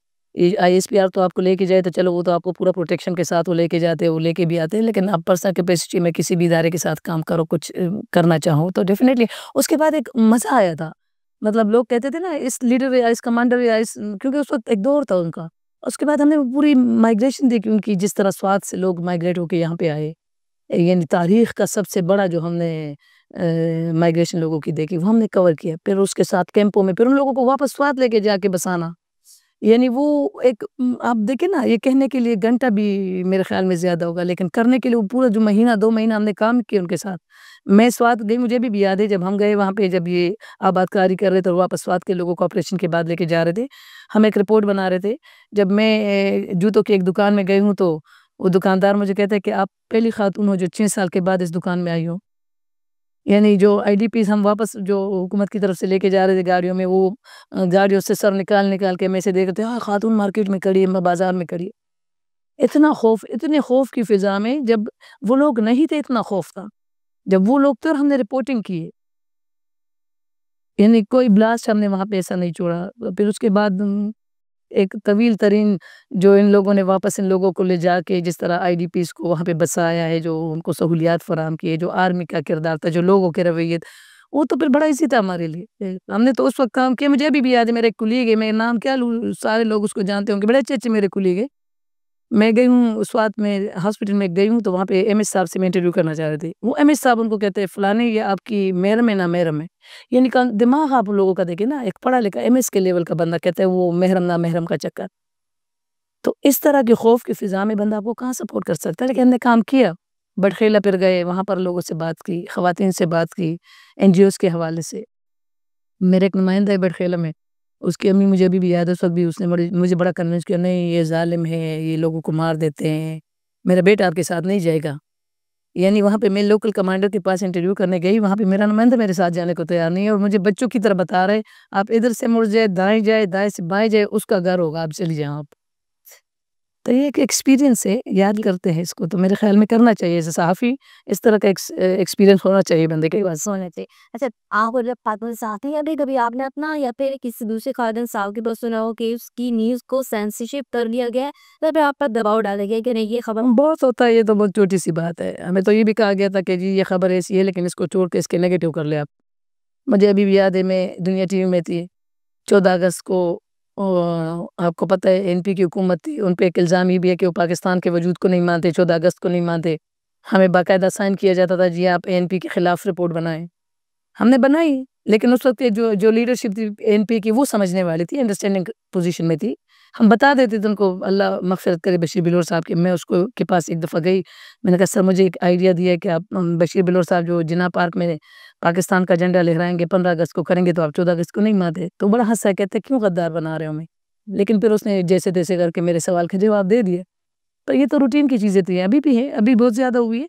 ISPR تو آپ کو لے کے جائے تو چلو وہ تو آپ کو پورا پروٹیکشن کے ساتھ وہ لے کے جاتے، وہ لے کے بھی آتے ہیں، لیکن اب پرسنل کیپیسٹی میں کسی بھی ادارے کے ساتھ کام کرو، کچھ کرنا چاہوں تو ڈیفینیٹلی اس کے بعد ایک مزہ آیا تھا، مطلب لوگ کہتے تھے نا اس لیڈر یا اس کمانڈر یا اس، کیونکہ اس وقت ایک دور تھا ان کا، اس کے بعد ہم نے پوری مائگریشن دیکھی ان کی، جس طرح سوات سے لوگ مائگریٹ ہو کے یہاں پہ آئے، یعنی تاریخ کا سب سے بڑا جو ہم نے مائگریشن لوگوں کی دیکھی وہ ہم نے کور کیا، پھر اس کے ساتھ کیمپوں میں پھر ان لوگوں کو واپس سوات لے کے جا کے بسانا، یعنی وہ ایک آپ دیکھیں نا، یہ کہنے کے لیے گھنٹہ بھی میرے خیال میں زیادہ ہوگا، لیکن کرنے کے لیے وہ پورا جو مہینہ 2 مہینہ ہم نے کام کیا ان کے ساتھ۔ میں سوات گئی، مجھے بھی یاد ہے جب ہم گئے وہاں پہ، جب یہ آباد کاری کر رہے تھے اور واپس سوات کے لوگوں کو آپریشن کے بعد لے کے جا رہے تھے، ہم ایک رپورٹ بنا رہے تھے۔ جب میں جوتوں کی ایک دکان میں گئی ہوں تو وہ دکاندار مجھے کہتا ہے کہ آپ پہلی خاتون ہو جو 6 سال کے بعد اس دکان میں آئی ہو۔ یعنی جو آئی ڈی پیز ہم واپس جو حکومت کی طرف سے لے کے جا رہے تھے گاڑیوں میں، وہ گاڑیوں سے سر نکال کے میں سے دیکھ رہے تھے، خاتون مارکیٹ میں کھڑی ہے، بازار میں کھڑی ہے۔ اتنا خوف، اتنے خوف کی فضا میں، جب وہ لوگ نہیں تھے اتنا خوف تھا، جب وہ لوگ تھے اور ہم نے رپورٹنگ کی ہے، یعنی کوئی بلاسٹ ہم نے وہاں پہ ایسا نہیں چھوڑا۔ پھر اس کے بعد ایک طویل ترین جو ان لوگوں نے واپس ان لوگوں کو لے جا کے جس طرح آئی ڈی پیز کو وہاں پہ بسایا ہے، جو ان کو سہولیات فراہم کی ہے، جو آرمی کا کردار تھا، جو لوگوں کے رویت، وہ تو پھر بڑا ایزی تھا ہمارے لیے۔ ہم نے تو اس وقت کام کیا، مجھے ابھی بھی یاد ہے، میرے ایک کلیگ ہے، میں نام کیا لوں، سارے لوگ اس کو جانتے ہوں گے، بڑے اچھے اچھے میرے کلیگ ہے۔ میں گئی ہوں سوات میں ہاسپٹل میں گئی ہوں تو وہاں پہ ایم ایس صاحب سے میں انٹرویو کرنا چاہ رہے تھے۔ وہ ایم ایس صاحب ان کو کہتے ہیں فلانے یہ آپ کی محرم ہے نہ محرم ہے، یعنی دماغ آپ لوگوں کا دیکھیں نا، ایک پڑھا لکھا ایم ایس کے لیول کا بندہ کہتا ہے وہ محرم نہ محرم کا چکر۔ تو اس طرح کے خوف کی فضا میں بندہ آپ کو کہاں سپورٹ کر سکتا ہے؟ لیکن ہم نے کام کیا، بٹخیلا پھر گئے، وہاں پر لوگوں سے بات کی، خواتین سے بات کی، این جی اوز کے حوالے سے۔ میرے ایک نمائندہ ہے بٹخیلا میں، اس کی امی مجھے ابھی بھی یاد ہے، اس وقت بھی اس نے مجھے بڑا کنونس کیا، نہیں یہ ظالم ہے، یہ لوگوں کو مار دیتے ہیں، میرا بیٹا آپ کے ساتھ نہیں جائے گا۔ یعنی وہاں پہ میں لوکل کمانڈر کے پاس انٹرویو کرنے گئی، وہاں پہ میرا نمائندہ میرے ساتھ جانے کو تیار نہیں ہے، اور مجھے بچوں کی طرح بتا رہے آپ ادھر سے مڑ جائے، دائیں جائے، دائیں سے بائیں جائے، اس کا گھر ہوگا، آپ چلی جائیں آپ۔ تو یہ ایک ایکسپیرینس ہے، یاد کرتے ہیں اس کو، تو میرے خیال میں کرنا چاہیے ایسے صحافی، اس طرح کا ایکسپیرینس ہونا چاہیے بندے کے پاس۔ ہونا چاہیے۔ اچھا، آپ کو جب خاتون ساتھی یا کبھی آپ نے اپنا یا پھر کسی دوسرے خاتون صاحب کے پاس سنا ہو کہ اس کی نیوز کو سینسرشپ کر لیا گیا ہے، تو پھر آپ پر دباؤ ڈالا گیا کہ نہیں یہ خبر بہت ہوتا ہے، یہ تو بہت چھوٹی سی بات ہے، ہمیں تو یہ بھی کہا گیا تھا کہ جی یہ خبر ایسی ہے لیکن اس کو چھوڑ کے اس کے نیگیٹو کر لے آپ۔ مجھے ابھی بھی یاد ہے، میں دنیا ٹی وی میں تھی 14 اگست کو، آپ کو پتہ ہے این پی کی حکومت تھی، ان پہ ایک الزام یہ بھی ہے کہ وہ پاکستان کے وجود کو نہیں مانتے، 14 اگست کو نہیں مانتے، ہمیں باقاعدہ سائن کیا جاتا تھا جی آپ این پی کے خلاف رپورٹ بنائیں، ہم نے بنائی، لیکن اس وقت جو لیڈرشپ تھی این پی کی وہ سمجھنے والی تھی، انڈرسٹینڈنگ پوزیشن میں تھی، ہم بتا دیتے تھے ان کو، اللہ مغفرت کرے بشیر بلور صاحب کے، میں اس کو کے پاس ایک دفعہ گئی، میں نے کہا سر مجھے ایک آئیڈیا دیا ہے کہ آپ بشیر بلور صاحب جو جناح پارک میں پاکستان کا جھنڈا لہرائیں گے 15 اگست کو کریں گے، تو آپ 14 اگست کو نہیں مانتے، تو بڑا ہنسا، کہتے کیوں غدار بنا رہے ہو ہمیں، لیکن پھر اس نے جیسے تیسے کر کے میرے سوال کا جواب دے دیا۔ تو یہ تو روٹین کی چیزیں تھیں، ابھی بھی ہیں، ابھی بہت زیادہ ہوئی ہے،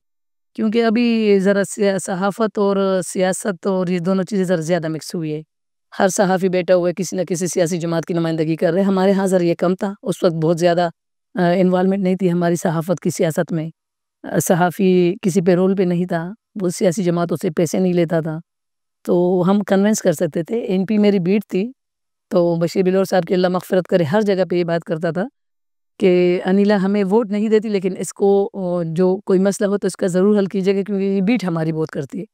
کیونکہ ابھی ذرا صحافت اور سیاست اور یہ دونوں چیزیں ذرا زیادہ مکس ہوئی ہے، ہر صحافی بیٹھا ہوا ہے کسی نہ کسی سیاسی جماعت کی نمائندگی کر رہے ہیں۔ ہمارے ہاں ذرا یہ کم تھا، اس وقت بہت زیادہ انوالومنٹ نہیں تھی ہماری صحافت کی سیاست میں، صحافی کسی پہ رول پہ نہیں تھا، وہ سیاسی جماعتوں سے پیسے نہیں لیتا تھا، تو ہم کنونس کر سکتے تھے۔ این پی میری بیٹ تھی، تو بشیر بلور صاحب کی اللہ مغفرت کرے ہر جگہ پہ یہ بات کرتا تھا کہ انیلا ہمیں ووٹ نہیں دیتی لیکن اس کو جو کوئی مسئلہ ہو تو اس کا ضرور حل کیجیے گا، کیونکہ یہ بیٹ ہماری بہت کرتی ہے۔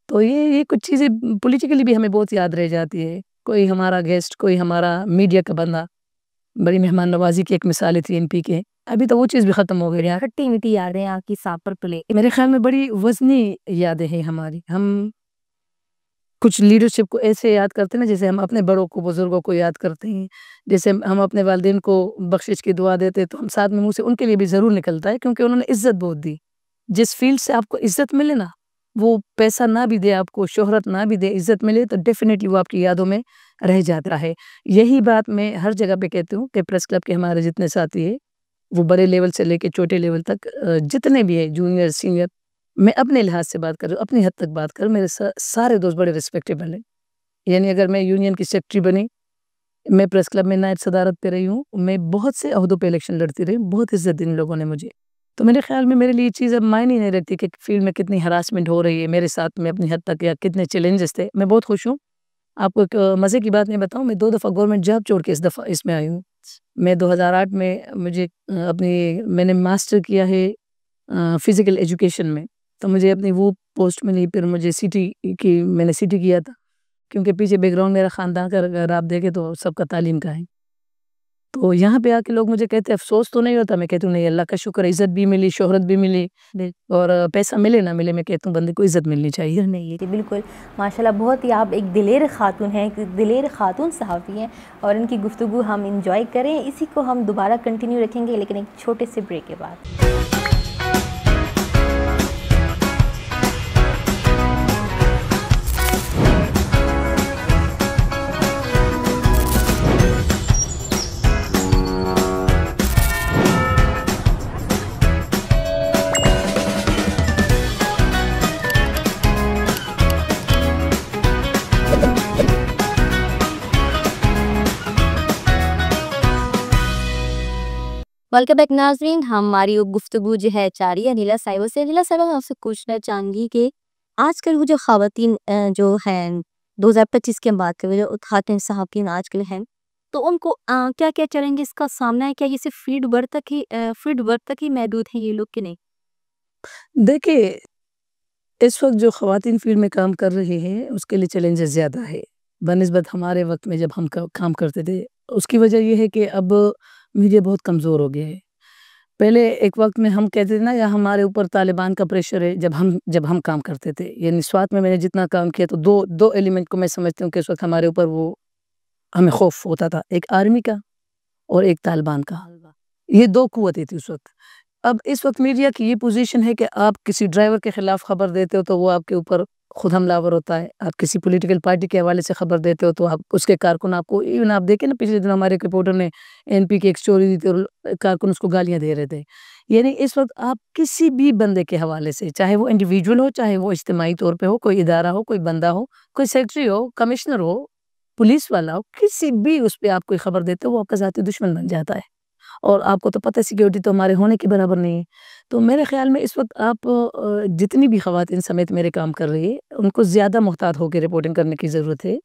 تو یہ کچھ چیزیں پولیٹیکلی بھی ہمیں بہت یاد رہ جاتی ہے، کوئی ہمارا گیسٹ، کوئی ہمارا میڈیا کا بندہ، بڑی مہمان نوازی کی ایک مثال تھی این پی کے، ابھی تو وہ چیز بھی ختم ہو گئی یار۔ کھٹی میٹھی یادیں آپ کی ساتھ پر پلے؟ میرے خیال میں بڑی وزنی یادیں ہیں ہماری، ہم کچھ لیڈرشپ کو ایسے یاد کرتے ہیں نا جیسے ہم اپنے بڑوں کو، بزرگوں کو یاد کرتے ہیں، جیسے ہم اپنے والدین کو بخشش کی دعا دیتے ہیں، تو ہم ساتھ میں منہ سے ان کے لیے بھی ضرور نکلتا ہے، کیونکہ انہوں نے عزت بہت دی۔ جس فیلڈ سے آپ کو عزت ملے نا، وہ پیسہ نہ بھی دے آپ کو، شہرت نہ بھی دے، عزت ملے تو ڈیفینیٹلی وہ آپ کی یادوں میں رہ جاتا ہے۔ یہی بات میں ہر جگہ پہ کہتی ہوں کہ پریس کلب کے ہمارے جتنے ساتھی ہیں، وہ بڑے لیول سے لے کے چھوٹے لیول تک جتنے بھی ہیں، جونیئر سینئر، میں اپنے لحاظ سے بات کر رہا ہوں، اپنی حد تک بات کر رہا ہوں، میرے سارے دوست بڑے ریسپیکٹیبل ہیں۔ یعنی اگر میں یونین کی سیکرٹری بنی، میں پریس کلب میں نائب صدارت پہ رہی ہوں، میں بہت سے عہدوں پہ الیکشن لڑتی رہی، بہت عزت دی ان لوگوں نے مجھے، تو میرے خیال میں میرے لیے یہ چیز اب معنی نہیں رہتی کہ فیلڈ میں کتنی ہراسمنٹ ہو رہی ہے میرے ساتھ میں اپنی حد تک، یا کتنے چیلنجز تھے۔ میں بہت خوش ہوں، آپ کو ایک مزے کی بات میں بتاؤں، میں 2 دفعہ گورنمنٹ جاب چھوڑ کے اس میں آئی ہوں۔ میں 2008 میں مجھے میں نے ماسٹر کیا ہے فزیکل ایجوکیشن میں، تو مجھے اپنی وہ پوسٹ ملی، پھر مجھے سٹی کی، میں نے سٹی کیا تھا، کیونکہ پیچھے بیک گراؤنڈ میرا خاندان کا اگر آپ دیکھیں تو سب کا تعلیم کا ہے، تو یہاں پہ آ کے لوگ مجھے کہتے ہیں افسوس تو نہیں ہوتا، میں کہتی ہوں نہیں، اللہ کا شکر ہے، عزت بھی ملی، شہرت بھی ملی، اور پیسہ ملے نہ ملے میں کہتا ہوں بندے کو عزت ملنی چاہیے. نہیں جی بالکل ماشاءاللہ، بہت ہی آپ ایک دلیر خاتون ہیں، ایک دلیر خاتون صحافی ہیں، اور ان کی گفتگو ہم انجوائے کریں. اسی کو ہم دوبارہ کنٹینیو رکھیں گے لیکن ایک چھوٹے سے بریک کے بعد. ویلکم بیک ناظرین. ہماری گفتگو جو ہے جاری ہے نیلا صاحبہ سے. نیلا صاحبہ میں آپ سے پوچھنا چاہوں گی کہ آج کل وہ جو خواتین جو ہیں 2025 کی ہم بات کریں، جو خواتین صحافین آج کل ہیں، تو ان کو کیا کیا چیلنجز کا سامنا ہے؟ کیا یہ صرف فیلڈ ورک تک ہی محدود ہیں یہ لوگ کہ نہیں؟ دیکھیے اس وقت جو خواتین فیلڈ میں کام کر رہی ہیں اس کے لیے چیلنجز زیادہ ہے بنسبت ہمارے وقت میں جب ہم کام کرتے تھے. اس کی وجہ یہ ہے کہ اب میڈیا بہت کمزور ہو گیا ہے. پہلے ایک وقت میں ہم کہتے تھے نا، یا ہمارے اوپر طالبان کا پریشر ہے، جب ہم کام کرتے تھے، یعنی سوات میں نے جتنا کام کیا تو دو ایلیمنٹ کو میں سمجھتی ہوں کہ اس وقت ہمارے اوپر وہ ہمیں خوف ہوتا تھا، ایک آرمی کا اور ایک طالبان کا. یہ دو قوتیں تھی اس وقت. اب اس وقت میڈیا کی یہ پوزیشن ہے کہ آپ کسی ڈرائیور کے خلاف خبر دیتے ہو تو وہ آپ کے اوپر خود حملہ آور ہوتا ہے. آپ کسی پولیٹیکل پارٹی کے حوالے سے خبر دیتے ہو تو آپ اس کے کارکن، آپ کو ایون آپ دیکھیں نا، پچھلے دن ہمارے ایک رپورٹر نے NP کی ایک سٹوری دی تھی اور کارکن اس کو گالیاں دے رہے تھے. یعنی اس وقت آپ کسی بھی بندے کے حوالے سے، چاہے وہ انڈیویجول ہو، چاہے وہ اجتماعی طور پہ ہو، کوئی ادارہ ہو، کوئی بندہ ہو، کوئی سیکرٹری ہو، کمشنر ہو، پولیس والا ہو، کسی بھی اس پہ آپ کوئی خبر دیتے ہو وہ آپ کا ذاتی دشمن بن جاتا ہے. اور آپ کو تو پتہ ہے سیکیورٹی تو ہمارے ہونے کے برابر نہیں ہے. تو میرے خیال میں اس وقت آپ جتنی بھی خواتین سمیت میرے کام کر رہی ہے ان کو زیادہ محتاط ہو کے رپورٹنگ کرنے کی ضرورت ہے.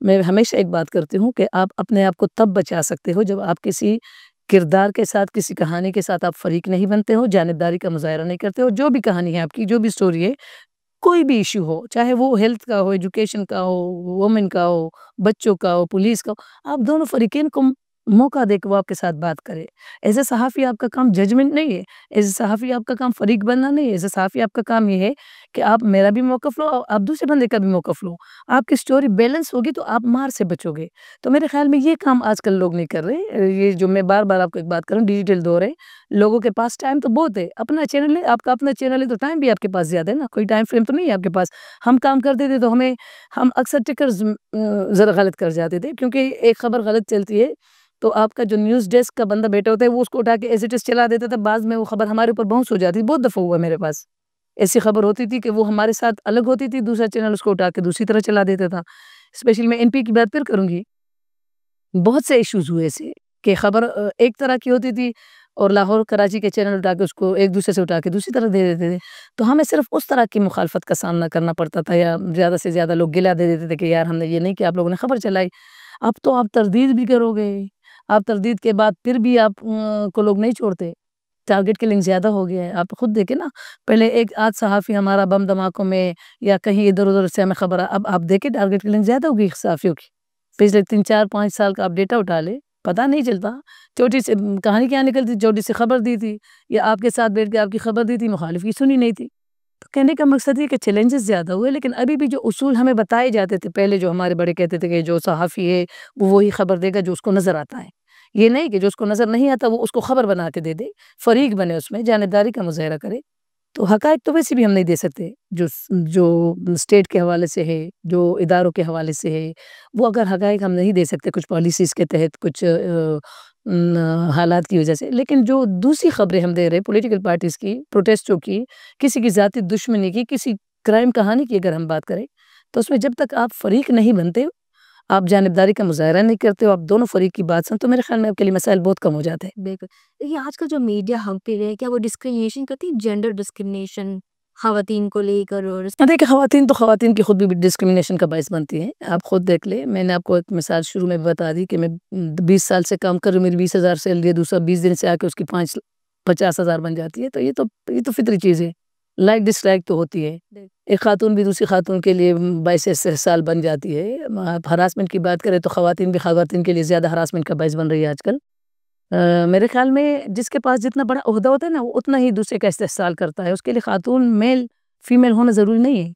میں ہمیشہ ایک بات کرتی ہوں کہ آپ اپنے آپ کو تب بچا سکتے ہو جب آپ کسی کردار کے ساتھ، کسی کہانی کے ساتھ آپ فریق نہیں بنتے ہو، جانبداری کا مظاہرہ نہیں کرتے ہو. جو بھی کہانی ہے آپ کی، جو بھی سٹوری ہے، کوئی بھی ایشو ہو، چاہے وہ ہیلتھ کا ہو، ایجوکیشن کا ہو، وومن کا ہو، بچوں کا ہو، پولیس کا ہو، آپ دونوں فریقین کو موقع دے کے وہ آپ کے ساتھ بات کرے. ایز اے صحافی آپ کا کام ججمنٹ نہیں ہے، ایز اے صحافی آپ کا کام فریق بننا نہیں ہے. ایز اے صحافی آپ کا کام یہ ہے کہ آپ میرا بھی موقف لو، آپ دوسرے بندے کا بھی موقف لو. آپ کی سٹوری بیلنس ہوگی تو آپ مار سے بچو گے. تو میرے خیال میں یہ کام آج کل لوگ نہیں کر رہے. یہ جو میں بار بار آپ کو ایک بات کروں، ڈیجیٹل دور ہے، لوگوں کے پاس ٹائم تو بہت ہے. اپنا چینل ہے، آپ کا اپنا چینل ہے تو ٹائم بھی آپ کے پاس زیادہ ہے نا، کوئی ٹائم فریم تو نہیں ہے آپ کے پاس. ہم کام کرتے تھے تو ہم اکثر ٹکرز ذرا غلط کر جاتے تھے، کیونکہ ایک خبر غلط چلتی ہے تو آپ کا جو نیوز ڈیسک کا بندہ بیٹھا ہوتا ہے وہ اس کو اٹھا کے ایز اٹ از چلا دیتا تھا. بعض میں وہ خبر ہمارے اوپر بہنس ہو جاتی. بہت دفعہ ہوا میرے پاس ایسی خبر ہوتی تھی کہ وہ ہمارے ساتھ الگ ہوتی تھی، دوسرا چینل اس کو اٹھا کے دوسری طرح چلا دیتا تھا. اسپیشلی میں NP کی بات پھر کروں گی، بہت سے ایشوز ہوئے ایسے کہ خبر ایک طرح کی ہوتی تھی اور لاہور کراچی کے چینل اٹھا کے اس کو ایک دوسرے سے اٹھا کے دوسری طرح دے دیتے تھے. تو ہمیں صرف اس طرح کی مخالفت کا سامنا کرنا پڑتا تھا، یا زیادہ سے زیادہ لوگ گلا دے دیتے تھے کہ یار ہم نے یہ نہیں کہ آپ لوگوں نے خبر چلائی. اب تو آپ تردید بھی کرو گے، آپ تردید کے بعد پھر بھی آپ کو لوگ نہیں چھوڑتے. ٹارگٹ کلنگ زیادہ ہو گیا ہے. آپ خود دیکھیں نا، پہلے ایک آدھ صحافی ہمارا بم دھماکوں میں یا کہیں ادھر ادھر سے ہمیں خبر، اب آپ دیکھیں ٹارگٹ کلنگ زیادہ ہوگی صحافیوں کی. پچھلے 3-4-5 سال کا آپ ڈیٹا اٹھا لے، پتہ نہیں چلتا چھوٹی سی کہانی کیا نکلتی، چھوٹی سی خبر دی تھی یا آپ کے ساتھ بیٹھ کے آپ کی خبر دی تھی، مخالف کی سنی نہیں تھی. تو کہنے کا مقصد یہ کہ چیلنجز زیادہ ہوئے، لیکن ابھی بھی جو اصول ہمیں بتائے جاتے تھے پہلے، جو ہمارے بڑے کہتے تھے کہ جو صحافی ہے وہ وہی خبر دے گا جو اس کو نظر آتا ہے. یہ نہیں کہ جو اس کو نظر نہیں آتا وہ اس کو خبر بنا کے دے دے، فریق بنے، اس میں جانبداری کا مظاہرہ کرے. تو حقائق تو ویسے بھی ہم نہیں دے سکتے جو اسٹیٹ کے حوالے سے ہے، جو اداروں کے حوالے سے ہے، وہ اگر حقائق ہم نہیں دے سکتے کچھ پالیسیز کے تحت، کچھ حالات کی وجہ سے. لیکن جو دوسری خبریں ہم دے رہے پولیٹیکل پارٹیز کی، پروٹیسٹوں کی، کسی کی ذاتی دشمنی کی، کسی کرائم کہانی کی اگر ہم بات کریں تو اس میں جب تک آپ فریق نہیں بنتے، آپ جانبداری کا مظاہرہ نہیں کرتے ہو، آپ دونوں فریق کی بات سن، تو میرے خیال میں آپ کے لیے مسائل بہت کم ہو جاتے ہیں. بالکل. یہ آج کل جو میڈیا ہم پہ ہے، کیا وہ ڈسکریمنیشن کرتی ہے، جینڈر ڈسکریمنیشن خواتین کو لے کر؟ اور دیکھیں خواتین کی خود بھی ڈسکریمنیشن کا باعث بنتی ہیں. آپ خود دیکھ لیں، میں نے آپ کو ایک مثال شروع میں بتا دی کہ میں 20 سال سے کام کر رہی ہوں، میری 20,000 سیلری ہے، دوسرا 20 دن سے آ کے اس کی 50,000 بن جاتی ہے. تو یہ تو فطری چیز ہے. لائک ڈس لائک تو ہوتی ہے. ایک خاتون بھی دوسری خاتون کے لیے باعث استحصال بن جاتی ہے. ہراسمنٹ کی بات کریں تو خواتین بھی خواتین کے لیے زیادہ ہراسمنٹ کا باعث بن رہی ہے آج کل. میرے خیال میں جس کے پاس جتنا بڑا عہدہ ہوتا ہے نا وہ اتنا ہی دوسرے کا استحصال کرتا ہے. اس کے لیے خاتون میل فیمیل ہونا ضروری نہیں ہے.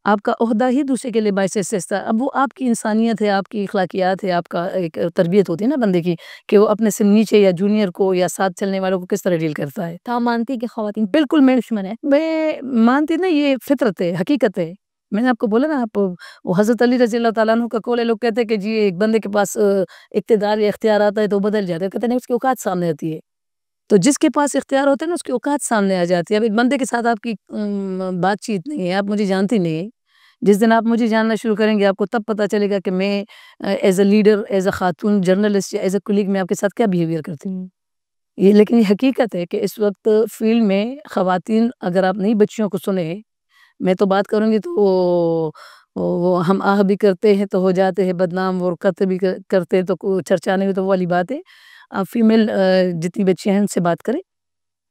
آپ کا عہدہ ہی دوسرے کے لیے باعث استحصال. اب وہ آپ کی انسانیت ہے, آپ کی اخلاقیات ہے, آپ کا ایک تربیت ہوتی ہے نا بندے کی کہ وہ اپنے سے نیچے یا جونیئر کو یا ساتھ چلنے والوں کو کس طرح ڈیل کرتا ہے. تو آپ مانتی کہ خواتین بالکل میں دشمن ہے؟ مانتی نا, یہ فطرت ہے, حقیقت ہے. میں نے آپ کو بولا نا, آپ وہ حضرت علی رضی اللہ تعالیٰ عنہ کا قول ہے. لوگ کہتے ہیں کہ جی ایک بندے کے پاس اقتدار یا اختیار آتا ہے تو بدل جاتا ہے. کہتے ہیں اس کی اوقات سامنے آتی ہے. تو جس کے پاس اختیار ہوتا ہے نا اس کی اوقات سامنے آ جاتی ہے. اب ایک بندے کے ساتھ آپ کی بات چیت نہیں ہے, آپ مجھے جانتی نہیں ہے. جس دن آپ مجھے جاننا شروع کریں گے آپ کو تب پتہ چلے گا کہ میں as a leader, as a خاتون جرنلسٹ یا ایز اے کولیگ میں آپ کے ساتھ کیا بیہیویئر کرتی ہوں. یہ لیکن یہ حقیقت ہے کہ اس وقت فیلڈ میں خواتین, اگر آپ نئی بچیوں کو سنیں, میں تو بات کروں گی تو وہ ہم آہ بھی کرتے ہیں تو ہو جاتے ہیں بدنام, اور کرتے بھی کرتے ہیں تو چرچا نہیں, تو وہ والی بات ہے. آپ فیمیل جتنی بچیاں ہیں ان سے بات کریں,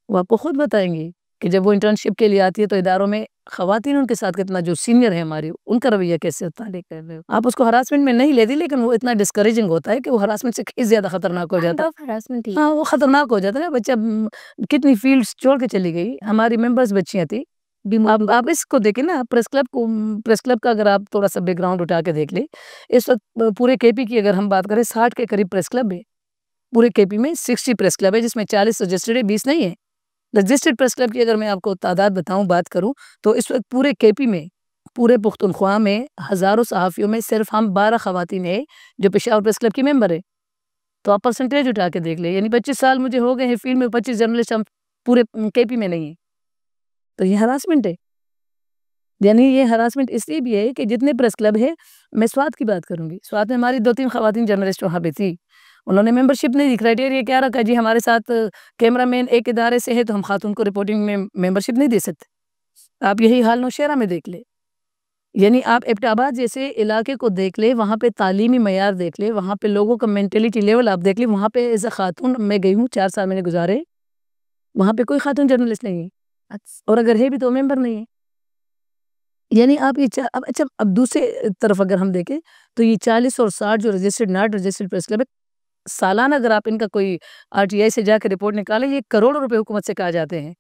وہ آپ کو خود بتائیں گی کہ جب وہ انٹرنشپ کے لیے آتی ہے تو اداروں میں خواتین ان کے ساتھ کتنا, جو سینئر ہے ہماری, ان کا رویہ کیسے ہوتا ہے. آپ اس کو ہراسمنٹ میں نہیں لیتی, لیکن وہ اتنا ڈسکریجنگ ہوتا ہے کہ وہ ہراسمنٹ سے کہیں زیادہ خطرناک ہو جاتا ہے. ہاں وہ خطرناک ہو جاتا ہے. بچہ کتنی فیلڈز چھوڑ کے چلی گئی, ہماری ممبرز بچیاں تھیں. آپ اس کو دیکھیں نا, پریس کلب کا اگر آپ تھوڑا سا بیک گراؤنڈ اٹھا کے دیکھ لیں, اس وقت پورے کے پی کی اگر ہم بات کریں 60 کے قریب پریس کلب ہے. پورے کے پی میں 60 پریس کلب ہے, جس میں 40 رجسٹرڈ ہے, 20 نہیں ہے. رجسٹرڈ پریس کلب کی اگر میں آپ کو تعداد بتاؤں, بات کروں, تو اس وقت پورے کے پی میں, پورے پختونخوا میں ہزاروں صحافیوں میں صرف ہم 12 خواتین ہیں جو پشاور پریس کلب کی ممبر ہے. تو آپ پرسنٹیج اٹھا کے دیکھ لیں, یعنی 25 سال مجھے ہو گئے ہیں فیلڈ میں, 25 جرنلسٹ ہم پورے کے پی میں نہیں ہیں. تو یہ ہراسمنٹ ہے. یعنی یہ ہراسمنٹ اس لیے بھی ہے کہ جتنے پریس کلب ہے, میں سوات کی بات کروں گی, سوات میں ہماری 2-3 خواتین جرنلسٹ وہاں پہ تھی. انہوں نے ممبرشپ نہیں دی, کرائٹیریا کیا رکھا, جی ہمارے ساتھ کیمرہ مین ایک ادارے سے ہے تو ہم خاتون کو رپورٹنگ میں ممبرشپ نہیں دے سکتے. آپ یہی حال نوشہرہ میں دیکھ لیں. یعنی آپ ایبٹ آباد جیسے علاقے کو دیکھ لیں, وہاں پہ تعلیمی معیار دیکھ لیں, وہاں پہ لوگوں کا مینٹیلیٹی لیول آپ دیکھ لیں. وہاں پہ ایز اے خاتون میں گئی ہوں, 4 سال میں نے گزارے, وہاں پہ کوئی خاتون جرنلسٹ نہیں ہے, اور اگر ہے بھی تو ممبر نہیں ہے. یعنی آپ یہ اچھا, اب دوسرے طرف اگر ہم دیکھیں تو یہ 40 اور 60 جو registered not registered press club ہے, سالانہ اگر آپ ان کا کوئی آر ٹی آئی سے جا کے رپورٹ نکالیں, یہ کروڑوں روپے حکومت سے کہا جاتے ہیں,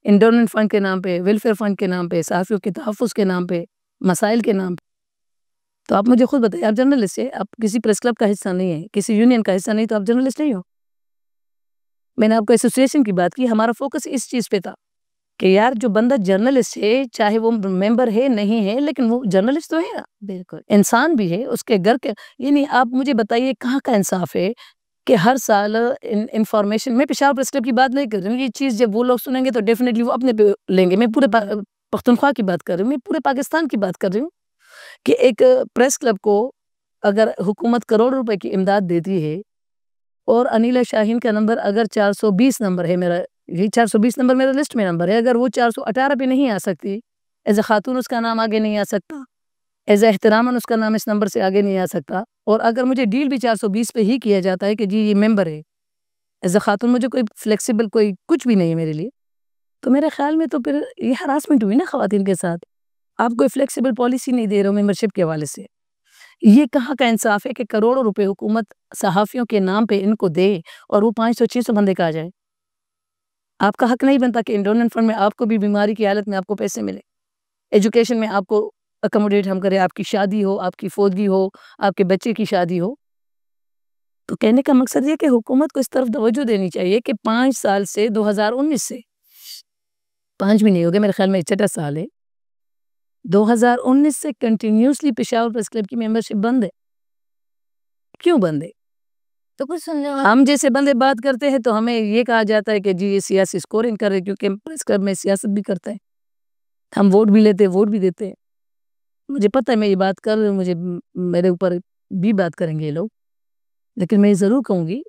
انڈورمنٹ فنڈ کے نام پہ, ویلفیئر فنڈ کے نام پہ, صحافیوں کے تحفظ کے نام پہ, مسائل کے نام پہ. تو آپ مجھے خود بتائیے, آپ جرنلسٹ ہیں, آپ کسی پریس کلب کا حصہ نہیں ہے, کسی یونین کا حصہ نہیں, تو آپ جرنلسٹ نہیں ہو. میں نے آپ کو ایسوسیشن کی بات کی, ہمارا فوکس اس چیز پہ تھا کہ یار جو بندہ جرنلسٹ ہے, چاہے وہ ممبر ہے نہیں ہے, لیکن وہ جرنلسٹ تو ہے نا, بالکل انسان بھی ہے, اس کے گھر کے. یعنی آپ مجھے بتائیے کہاں کا انصاف ہے کہ ہر سال انفارمیشن, میں پشاور پریس کلب کی بات نہیں کر رہی ہوں, یہ چیز جب وہ لوگ سنیں گے تو ڈیفینیٹلی وہ اپنے پہ لیں گے. میں پورے پختونخوا کی بات کر رہی ہوں, میں پورے پاکستان کی بات کر رہی ہوں کہ ایک پریس کلب کو اگر حکومت کروڑ روپے کی امداد دیتی ہے, اور انیلا شاہین کا نمبر اگر 420 نمبر ہے, میرا یہ 420 نمبر میرا لسٹ میں نمبر ہے, اگر وہ 418 پہ نہیں آ سکتی, ایز اے خاتون اس کا نام آگے نہیں آ سکتا, ایز اے احتراماً اس کا نام اس نمبر سے آگے نہیں آ سکتا, اور اگر مجھے ڈیل بھی 420 پہ ہی کیا جاتا ہے کہ جی یہ ممبر ہے, ایز اے خاتون مجھے کوئی فلیکسیبل کوئی کچھ بھی نہیں ہے میرے لیے, تو میرے خیال میں تو پھر یہ ہراسمنٹ ہوئی نا خواتین کے ساتھ. آپ کوئی فلیکسیبل پالیسی نہیں دے رہے ہو ممبرشپ کے حوالے سے. یہ کہاں کا انصاف ہے کہ کروڑوں روپے حکومت صحافیوں کے نام پہ ان کو دے, اور وہ 500-600 بندے کا آ جائے. آپ کا حق نہیں بنتا کہ انڈورمنٹ فنڈ میں آپ کو بھی بیماری کی حالت میں آپ کو پیسے ملے, ایجوکیشن میں آپ کو اکموڈیٹ ہم کریں, آپ کی شادی ہو, آپ کی فوتگی ہو, آپ کے بچے کی شادی ہو. تو کہنے کا مقصد یہ کہ حکومت کو اس طرف توجہ دینی چاہیے کہ 5 سال سے 2019 سے 5 بھی نہیں ہو گئے, میرے خیال میں 6 سال ہے, 2019 سے کنٹینیوسلی پشاور پریس کلب کی ممبرشپ بند ہے. کیوں بند ہے؟ تو کچھ ہم جیسے بندے بات کرتے ہیں تو ہمیں یہ کہا جاتا ہے کہ جی یہ سیاسی سکورنگ کر رہے, کیونکہ پریس کلب میں سیاست بھی کرتا ہے, ہم ووٹ بھی لیتے, ووٹ بھی دیتے ہیں. مجھے پتہ ہے میں یہ بات کر رہی ہوں, مجھے میرے اوپر بھی بات کریں گے یہ لوگ, لیکن میں یہ ضرور کہوں گی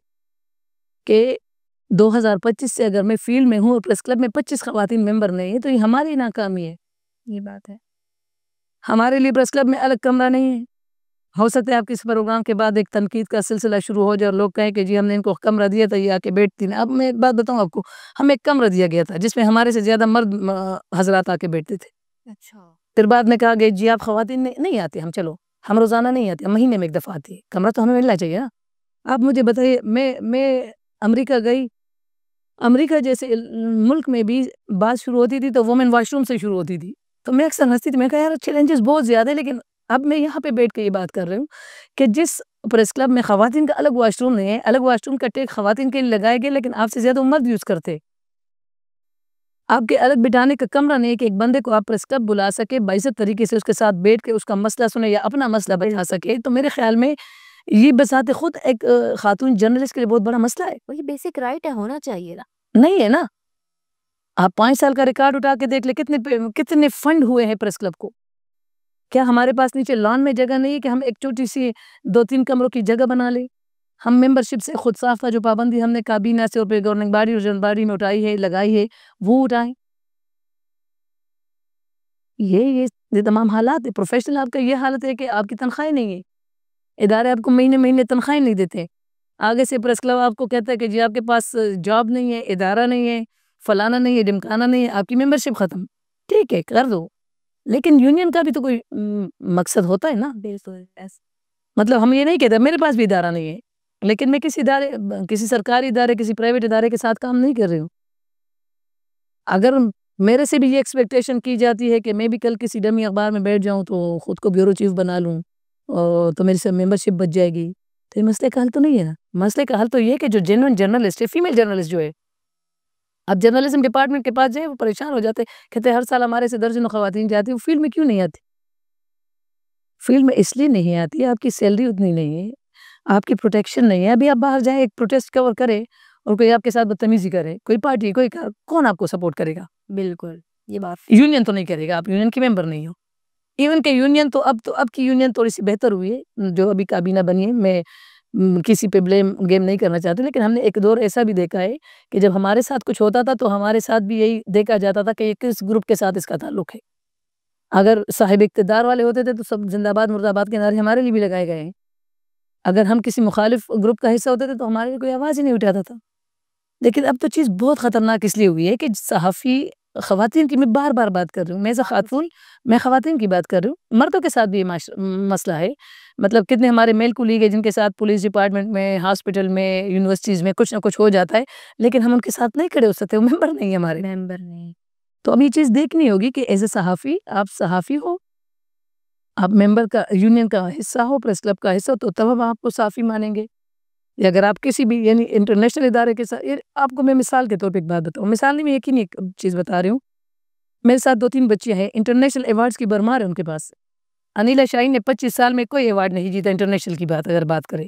کہ 2025 سے اگر میں فیلڈ میں ہوں اور پریس کلب میں 25 خواتین ممبر نہیں ہیں تو یہ ہماری ناکامی ہے. یہ بات ہے, ہمارے لیے پریس کلب میں الگ کمرہ نہیں ہے. ہو سکتا ہے آپ کسی پروگرام کے بعد ایک تنقید کا سلسلہ شروع ہو جائے اور لوگ کہیں کہ جی ہم نے ان کو کمرہ دیا تھا, یہ آ کے بیٹھتی نا. اب میں ایک بات بتاؤں آپ کو, ہمیں ایک کمرہ دیا گیا تھا جس میں ہمارے سے زیادہ مرد حضرات آ کے بیٹھتے تھے. اچھا, پھر بعد میں کہا گیا جی آپ خواتین نہیں آتے, ہم چلو ہم روزانہ نہیں آتے, ہم مہینے میں ایک دفعہ آتے ہیں, کمرہ تو ہمیں ملنا چاہیے نا. آپ مجھے بتائیے, میں امریکہ گئی، امریکہ جیسے ملک میں بھی بات شروع ہوتی تھی تو وومن واش روم سے شروع ہوتی تھی، تو میں اکثر ہنستی تھی، میں کہا یار چیلنجز بہت زیادہ ہے، لیکن اب میں یہاں پہ بیٹھ کے یہ بات کر رہی ہوں کہ جس پریس کلب میں خواتین کا الگ واش روم نہیں ہے، الگ واش روم کا ٹیک خواتین کے لیے لگائے گئے، لیکن آپ سے زیادہ مرد یوز کرتے، آپ کے الگ بٹھانے کا کمرہ نہیں ہے کہ ایک بندے کو آپ پریس کلب بلا سکے، باعزت طریقے سے اس کے ساتھ بیٹھ کے اس کا مسئلہ سنے یا اپنا مسئلہ بتا سکے. تو میرے خیال میں یہ بذات خود ایک خاتون جرنلسٹ کے لیے بہت بڑا مسئلہ ہے. وہی بیسک رائٹ ہے، ہونا چاہیے نا. نہیں ہے نا. آپ 5 سال کا ریکارڈ اٹھا کے دیکھ لیں کتنے فنڈ ہوئے ہیں پریس کلب کو. کیا ہمارے پاس نیچے لان میں جگہ نہیں ہے کہ ہم ایک چھوٹی سی 2-3 کمروں کی جگہ بنا لیں؟ ہم ممبرشپ سے خود صاف جو پابندی ہم نے کابینہ سے اور پہ گورننگ باڈی اور جنرل باڈی میں اٹھائی ہے، لگائی ہے، وہ اٹھائیں. یہ تمام حالات ہے. پروفیشنل آپ کا یہ حالت ہے کہ آپ کی تنخواہیں نہیں ہے، ادارے آپ کو مہینے تنخواہیں نہیں دیتے. آگے سے پریس کلب آپ کو کہتا ہے کہ جی آپ کے پاس جاب نہیں ہے، ادارہ نہیں ہے، فلانا نہیں ہے، ڈمکانا نہیں ہے، آپ کی ممبرشپ ختم. ٹھیک ہے کر دو، لیکن یونین کا بھی تو کوئی مقصد ہوتا ہے نا. مطلب ہم یہ نہیں کہتے میرے پاس بھی ادارہ نہیں ہے، لیکن میں کسی سرکاری ادارے کسی پرائیویٹ ادارے کے ساتھ کام نہیں کر رہی ہوں. اگر میرے سے بھی یہ ایکسپیکٹیشن کی جاتی ہے کہ میں بھی کل کسی ڈمی اخبار میں بیٹھ جاؤں تو خود کو بیورو چیف بنا لوں تو میری سے ممبرشپ بچ جائے گی، تو یہ مسئلے کا حل تو نہیں ہے نا. مسئلے کا حل تو یہ کہ جو جینوئن جرنلسٹ ہے، فیمیل جرنلسٹ جو ہے، اب جرنلزم ڈپارٹمنٹ کے پاس جائیں وہ پریشان ہو جاتے، کہتے ہر سال ہمارے سے درجنوں خواتین جاتی، وہ فیلڈ میں کیوں نہیں آتی؟ فیلڈ میں اس لیے نہیں آتی، آپ کی سیلری اتنی نہیں ہے، آپ کی پروٹیکشن نہیں ہے. ابھی آپ باہر جائیں ایک پروٹیسٹ کور کرے اور کوئی آپ کے ساتھ بدتمیزی کرے، کوئی پارٹی کون آپ کو سپورٹ کرے گا؟ بالکل یہ بات یونین تو نہیں کرے گا، آپ یونین کی ممبر نہیں ہو. ایون کہ یونین تو اب کی یونین تھوڑی سی بہتر ہوئی ہے جو ابھی کابینہ بنی ہے. میں کسی پہ بلیم گیم نہیں کرنا چاہتے، لیکن ہم نے ایک دور ایسا بھی دیکھا ہے کہ جب ہمارے ساتھ کچھ ہوتا تھا تو ہمارے ساتھ بھی یہی دیکھا جاتا تھا کہ یہ کس گروپ کے ساتھ اس کا تعلق ہے. اگر صاحب اقتدار والے ہوتے تھے تو سب زندہ باد مرد آباد کے نعرے ہمارے لیے بھی لگائے گئے ہیں. اگر ہم کسی مخالف گروپ کا حصہ ہوتے تھے تو ہمارے لیے کوئی آواز ہی نہیں اٹھاتا تھا. لیکن اب تو چیز بہت خطرناک اس لیے ہوئی ہے کہ صحافی خواتین کی میں بار بار بات کر رہی ہوں، میں خواتین کی بات کر رہی ہوں، مردوں کے ساتھ بھی یہ مسئلہ ہے. مطلب کتنے ہمارے میل کولیگ ہیں جن کے ساتھ پولیس ڈپارٹمنٹ میں، ہاسپٹل میں، یونیورسٹیز میں کچھ نہ کچھ ہو جاتا ہے، لیکن ہم ان کے ساتھ نہیں کھڑے ہو سکتے، وہ ممبر نہیں ہمارے. ممبر نہیں. تو اب یہ چیز دیکھنی ہوگی کہ ایز اے صحافی، آپ صحافی ہو، آپ ممبر کا یونین کا حصہ ہو، پریس کلب کا حصہ ہو، تو تب ہم آپ کو صحافی مانیں گے. یا اگر آپ کسی بھی یعنی انٹرنیشنل ادارے کے ساتھ، آپ کو میں مثال کے طور پہ ایک بات بتاؤں، مثال نہیں، میں ایک ہی چیز بتا رہی ہوں. میرے ساتھ 2-3 بچیاں ہیں، انٹرنیشنل ایوارڈز کی برمار ہے ان کے پاس. انیلا شاہین نے 25 سال میں کوئی ایوارڈ نہیں جیتا انٹرنیشنل کی اگر بات کرے.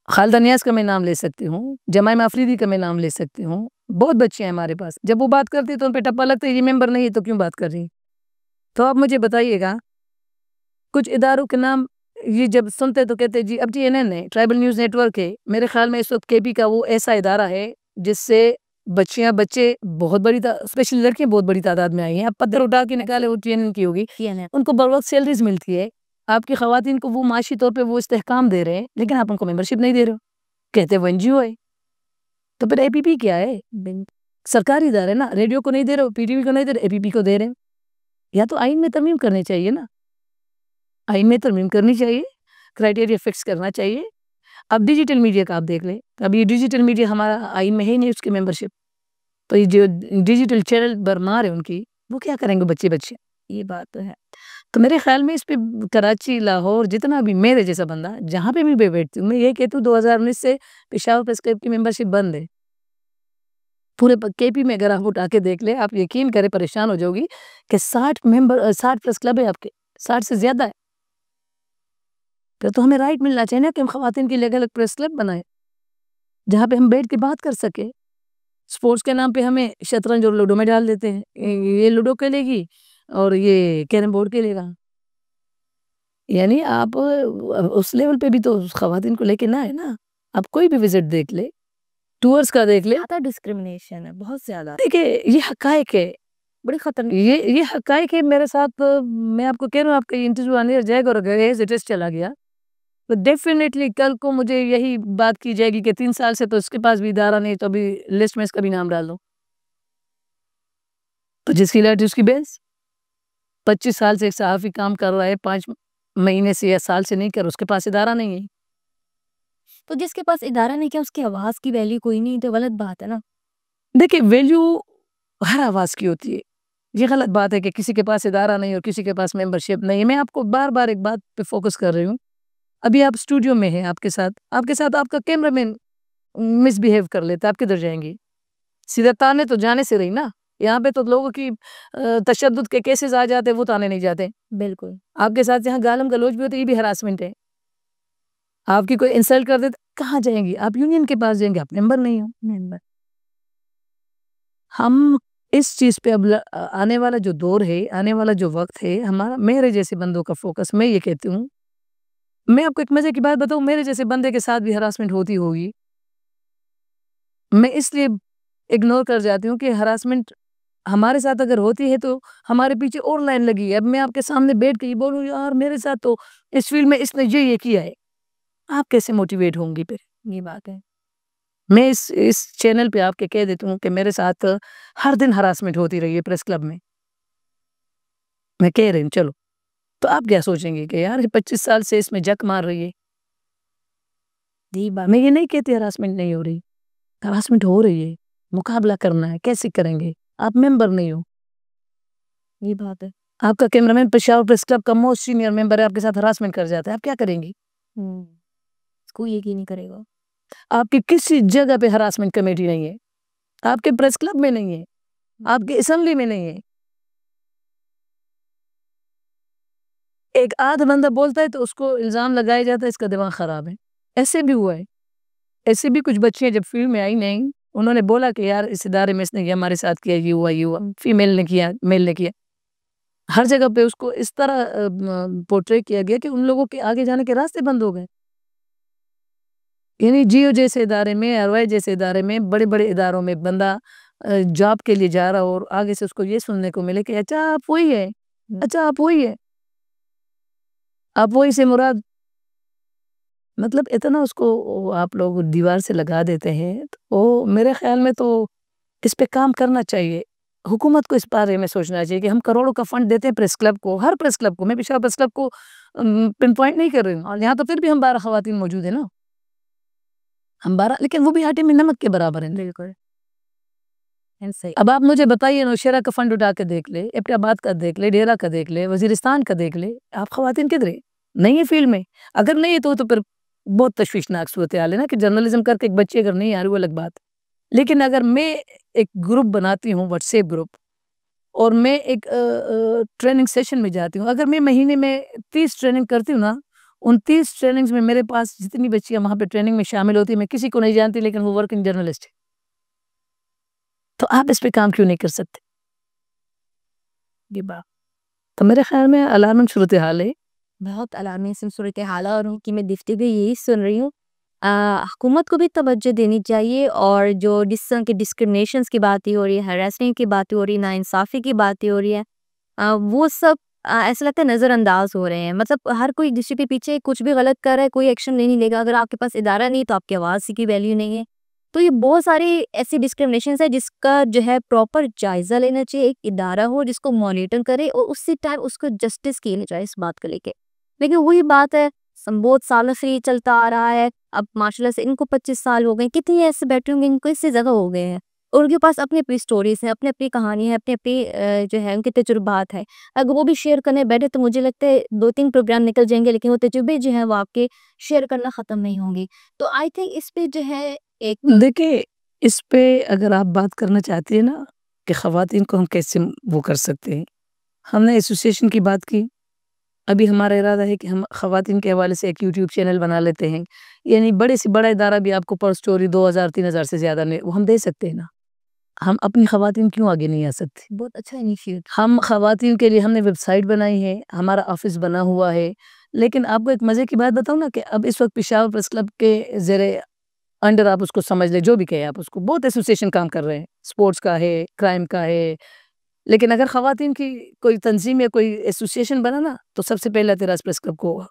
خالدہ نیاز کا میں نام لے سکتی ہوں، جمائمہ افریدی کا میں نام لے سکتی ہوں. بہت بچے ہیں ہمارے پاس، جب وہ بات کرتی تو ان پہ ٹپا لگتا ہے یہ ممبر نہیں ہے تو کیوں بات کر رہی. تو آپ مجھے بتائیے گا، کچھ اداروں کے نام یہ جب سنتے تو کہتے جی اب TNN ہے، ٹرائبل نیوز نیٹ ورک ہے. میرے خیال میں اس وقت KP کا وہ ایسا ادارہ ہے جس سے بچے بہت بڑی اسپیشلی لڑکیاں بہت بڑی تعداد میں آئی ہیں. اب پدر اٹھا کے نکالے وہ TNN کی ہوگی، ان کو بروقت سیلریز ملتی ہے، آپ کی خواتین کو وہ معاشی طور پہ وہ استحکام دے رہے ہیں، لیکن آپ ان کو ممبرشپ نہیں دے رہے ہو، کہتے وہ NGO ہے. تو پھر APP کیا ہے؟ سرکاری ادارے نا. ریڈیو کو نہیں دے رہے ہو، PTV کو نہیں دے رہے، APP کو دے رہے ہیں. یا تو آئین میں ترمیم کرنی چاہیے نا، آئین میں ترمیم کرنی چاہیے، کرائٹیریا فکس کرنا چاہیے. اب ڈیجیٹل میڈیا کا آپ دیکھ لیں، اب یہ ڈیجیٹل میڈیا ہمارا آئین میں ہے ہی نہیں اس کی ممبرشپ. تو یہ جو ڈیجیٹل چینل برمار ہے ان کی، وہ کیا کریں گے بچے؟ یہ بات تو ہے. تو میرے خیال میں اس پہ کراچی، لاہور، جتنا بھی میرے جیسا بندہ جہاں پہ بھی بیٹھتی ہوں، میں یہ کہتی ہوں 2019 سے پشاور پریس کلب کی ممبرشپ بند ہے. پورے KP میں اگر آپ اٹھا کے دیکھ لیں، آپ یقین کریں پریشان ہو جاؤ گی کہ 60 پریس کلب ہے آپ کے، 60 سے زیادہ ہے. پھر تو ہمیں رائٹ ملنا چاہیے نا کہ ہم خواتین کے لیے الگ الگ پریس کلب بنائیں جہاں پہ ہم بیٹھ کے بات کر سکیں. سپورٹس کے نام پہ ہمیں شطرنج اور لوڈو میں ڈال دیتے ہیں، یہ لوڈو کھیلے گی اور یہ کیرم بورڈ کھیلے گا. یعنی آپ اس لیول پہ بھی تو خواتین کو لے کے نہ ہے نا. آپ کوئی بھی وزٹ دیکھ لے، ٹورز کا دیکھ لے، زیادہ ڈسکریمنیشن ہے، بہت زیادہ. دیکھیں یہ حقائق ہے، بڑی خطرناک. یہ حقائق ہے. میرے ساتھ میں آپ کو کہہ رہا ہوں، آپ کا انٹرویو آنے جائے گا اور اگر ایز اٹ از چلا گیا تو ڈیفینیٹلی کل کو مجھے یہی بات کی جائے گی کہ 3 سال سے تو اس کے پاس بھی ادارہ نہیں، تو ابھی لسٹ میں اس کا بھی نام ڈال دو. تو جس کی لائٹ اس کی بیس. 25 سال سے ایک صحافی کام کر رہا ہے، 5 مہینے سے یا سال سے نہیں کر، اس کے پاس ادارہ نہیں ہے. تو جس کے پاس ادارہ نہیں کیا اس کی آواز کی ویلیو کوئی نہیں، تو غلط بات ہے نا۔ دیکھیں ویلیو ہر آواز کی ہوتی ہے، یہ غلط بات ہے کہ کسی کے پاس ادارہ نہیں اور کسی کے پاس ممبرشپ نہیں ہے۔ میں آپ کو بار بار ایک بات پہ فوکس کر رہی ہوں، ابھی آپ اسٹوڈیو میں ہیں، آپ کے ساتھ آپ کا کیمرہ مین مس بیہیو کر لیتا، آپ کدھر جائیں گی؟ سیدھا تانے تو جانے سے رہی نا، یہاں پہ تو لوگوں کی تشدد کے کیسز آ جاتے وہ تانے نہیں جاتے۔ بالکل آپ کے ساتھ یہاں گالم گلوچ بھی ہوتے، یہ بھی ہراسمنٹ ہے۔ آپ کی کوئی انسلٹ کر دیتے، کہاں جائیں گی آپ؟ یونین کے پاس جائیں گے، آپ ممبر نہیں ہو۔ ممبر ہم اس چیز پہ اب آنے والا جو دور ہے، آنے والا جو وقت ہے، ہمارا میرے جیسے بندوں کا فوکس، میں یہ کہتی ہوں، میں آپ کو ایک مزے کی بات بتاؤں، میرے جیسے بندے کے ساتھ بھی ہراسمنٹ ہوتی ہوگی، میں اس لیے اگنور کر جاتی ہوں کہ ہراسمنٹ ہمارے ساتھ اگر ہوتی ہے تو ہمارے پیچھے اور لائن لگی ہے۔ اب میں آپ کے سامنے بیٹھ کے یہ بولوں یار میرے ساتھ تو اس فیلڈ میں اس نے یہ کیا ہے، آپ کیسے موٹیویٹ ہوں گی؟ پھر یہ بات ہے۔ میں اس چینل پہ آپ کے کہہ دیتی ہوں کہ میرے ساتھ ہر دن ہراسمنٹ ہوتی رہی ہے پریس کلب میں کہہ رہی ہوں، چلو تو آپ کیا سوچیں گے کہ یار 25 سال سے اس میں جک مار رہی ہے۔ یہی بات میں یہ نہیں کہتی ہراسمنٹ نہیں ہو رہی، ہراسمنٹ ہو رہی ہے، مقابلہ کرنا ہے، کیسے کریں گے؟ آپ ممبر نہیں ہو، یہ بات ہے۔ آپ کا کیمرہ مین پشاور پریس کلب کا موسٹ سینئر ممبر ہے، آپ کے ساتھ ہراسمنٹ کر جاتا ہے، آپ کیا کریں گی؟ اس کو یقین نہیں کرے گا۔ آپ کی کسی جگہ پہ ہراسمنٹ کمیٹی نہیں ہے، آپ کے پریس کلب میں نہیں ہے، آپ کے اسمبلی میں نہیں ہے۔ ایک آدھ بندہ بولتا ہے تو اس کو الزام لگایا جاتا ہے اس کا دماغ خراب ہے۔ ایسے بھی ہوا ہے، ایسے بھی کچھ بچیاں جب فیلڈ میں آئی نہیں، انہوں نے بولا کہ یار اس ادارے میں اس نے یہ ہمارے ساتھ کیا، یہ ہوا، فیمیل نے کیا، میل نے کیا۔ ہر جگہ پہ اس کو اس طرح پورٹری کیا گیا کہ ان لوگوں کے آگے جانے کے راستے بند ہو گئے۔ یعنی جیو جیسے ادارے میں، RY جیسے ادارے میں، بڑے بڑے اداروں میں بندہ جاب کے لیے جا رہا اور آگے سے اس کو یہ سننے کو ملے کہ اچھا آپ وہی ہے، اچھا آپ وہی ہے، آپ وہی سے مراد، مطلب اتنا اس کو آپ لوگ دیوار سے لگا دیتے ہیں۔ تو میرے خیال میں تو اس پہ کام کرنا چاہیے، حکومت کو اس بارے میں سوچنا چاہیے کہ ہم کروڑوں کا فنڈ دیتے ہیں پریس کلب کو، ہر پریس کلب کو، میں پشاور پریس کلب کو پن پوائنٹ نہیں کر رہی ہوں، اور یہاں تو پھر بھی ہم 12 خواتین موجود ہیں نا، ہم 12، لیکن وہ بھی آٹے میں نمک کے برابر ہیں۔ بالکل صحیح۔ اب آپ مجھے بتائیے نوشہرہ کا فنڈ اٹھا کے دیکھ لے، ایبٹ آباد کا دیکھ لے، ڈیرہ کا دیکھ لے، وزیرستان کا دیکھ لے، آپ خواتین کدھر ہیں؟ نہیں ہے فیلڈ میں۔ اگر نہیں ہے تو پھر بہت تشویشناک صورتحال ہے نا، کہ جرنلزم کر کے ایک بچے اگر نہیں آ رہی وہ الگ بات، لیکن اگر میں ایک گروپ بناتی ہوں، واٹس ایپ گروپ، اور میں ایک ٹریننگ سیشن میں جاتی ہوں، اگر میں مہینے میں 30 ٹریننگ کرتی ہوں نا، ان 30 ٹریننگز میں میرے پاس جتنی بچیاں وہاں پہ ٹریننگ میں شامل ہوتی ہیں، میں کسی کو نہیں جانتی، لیکن وہ ورکنگ جرنلسٹ ہے۔ تو آپ اس پہ کام کیوں نہیں کر سکتے؟ یہ بات تو میرے خیال میں الارمنگ صورتحال ہے۔ بہت علامہ صورتحال ہے، اور ان کی میں دفتے بھی یہی سن رہی ہوں۔ حکومت کو بھی توجہ دینی چاہیے، اور جو جس طرح کی ڈسکرمنیشنز کی باتیں ہو رہی ہے، ہراسمنٹ کی باتیں ہو رہی ہے، ناانصافی کی باتیں ہو رہی ہے، وہ سب ایسا لگتا ہے نظر انداز ہو رہے ہیں۔ مطلب ہر کوئی دوسرے کے پیچھے کچھ بھی غلط کر رہا ہے، کوئی ایکشن نہیں لے گا۔ اگر آپ کے پاس ادارہ نہیں تو آپ کی آواز کی ویلیو نہیں ہے۔ تو یہ بہت ساری ایسی ڈسکرمنیشنز ہے جس کا جو ہے پراپر جائزہ لینا چاہیے، ایک ادارہ ہو جس کو مانیٹر کرے، اور اسی ٹائم اس کو جسٹس کیا جائے اس بات کو لے کے۔ لیکن وہی بات ہے، بہت سالوں سے یہ چلتا آ رہا ہے، اب ماشاء اللہ سے ان کو 25 سال ہو گئے، کتنی ایسے بیٹھے ہوں گے ان کو اس سے زیادہ ہو گئے ہیں، اور ان کے پاس اپنی اپنی سٹوریز ہیں، اپنی اپنی کہانی ہے، اپنی اپنی جو ہے ان کے تجربات ہے۔ اگر وہ بھی شیئر کرنے بیٹھے تو مجھے لگتا ہے 2-3 پروگرام نکل جائیں گے، لیکن وہ تجربے جو ہیں وہ آپ کے شیئر کرنا ختم نہیں ہوں گے۔ تو آئی تھنک اس پہ جو ہے ایک دیکھیں، اس پہ اگر آپ بات کرنا چاہتے ہیں نا کہ خواتین کو ہم کیسے وہ کر سکتے ہیں، ہم نے ایسوسیشن کی بات کی، ابھی ہمارا ارادہ ہے کہ ہم خواتین کے حوالے سے ایک یوٹیوب چینل بنا لیتے ہیں، یعنی بڑے سے بڑا ادارہ بھی آپ کو پر سٹوری 2000-3000 سے زیادہ نہیں، وہ ہم دے سکتے ہیں نا۔ ہم اپنی خواتین کیوں آگے نہیں آ سکتے؟ بہت اچھا انیشیٹ۔ ہم خواتین کے لیے ہم نے ویب سائٹ بنائی ہے، ہمارا آفس بنا ہوا ہے، لیکن آپ کو ایک مزے کی بات بتاؤں نا کہ اب اس وقت پشاور پریس کلب کے زیر انڈر آپ اس کو سمجھ لیں، جو بھی کہے آپ اس کو، بہت ایسوسیشن کام کر رہے ہیں، سپورٹس کا ہے، کرائم کا ہے، لیکن اگر خواتین کی کوئی تنظیم یا کوئی ایسوسیشن بنا نا تو سب سے پہلا اعتراض پریس کلب کو ہوگا۔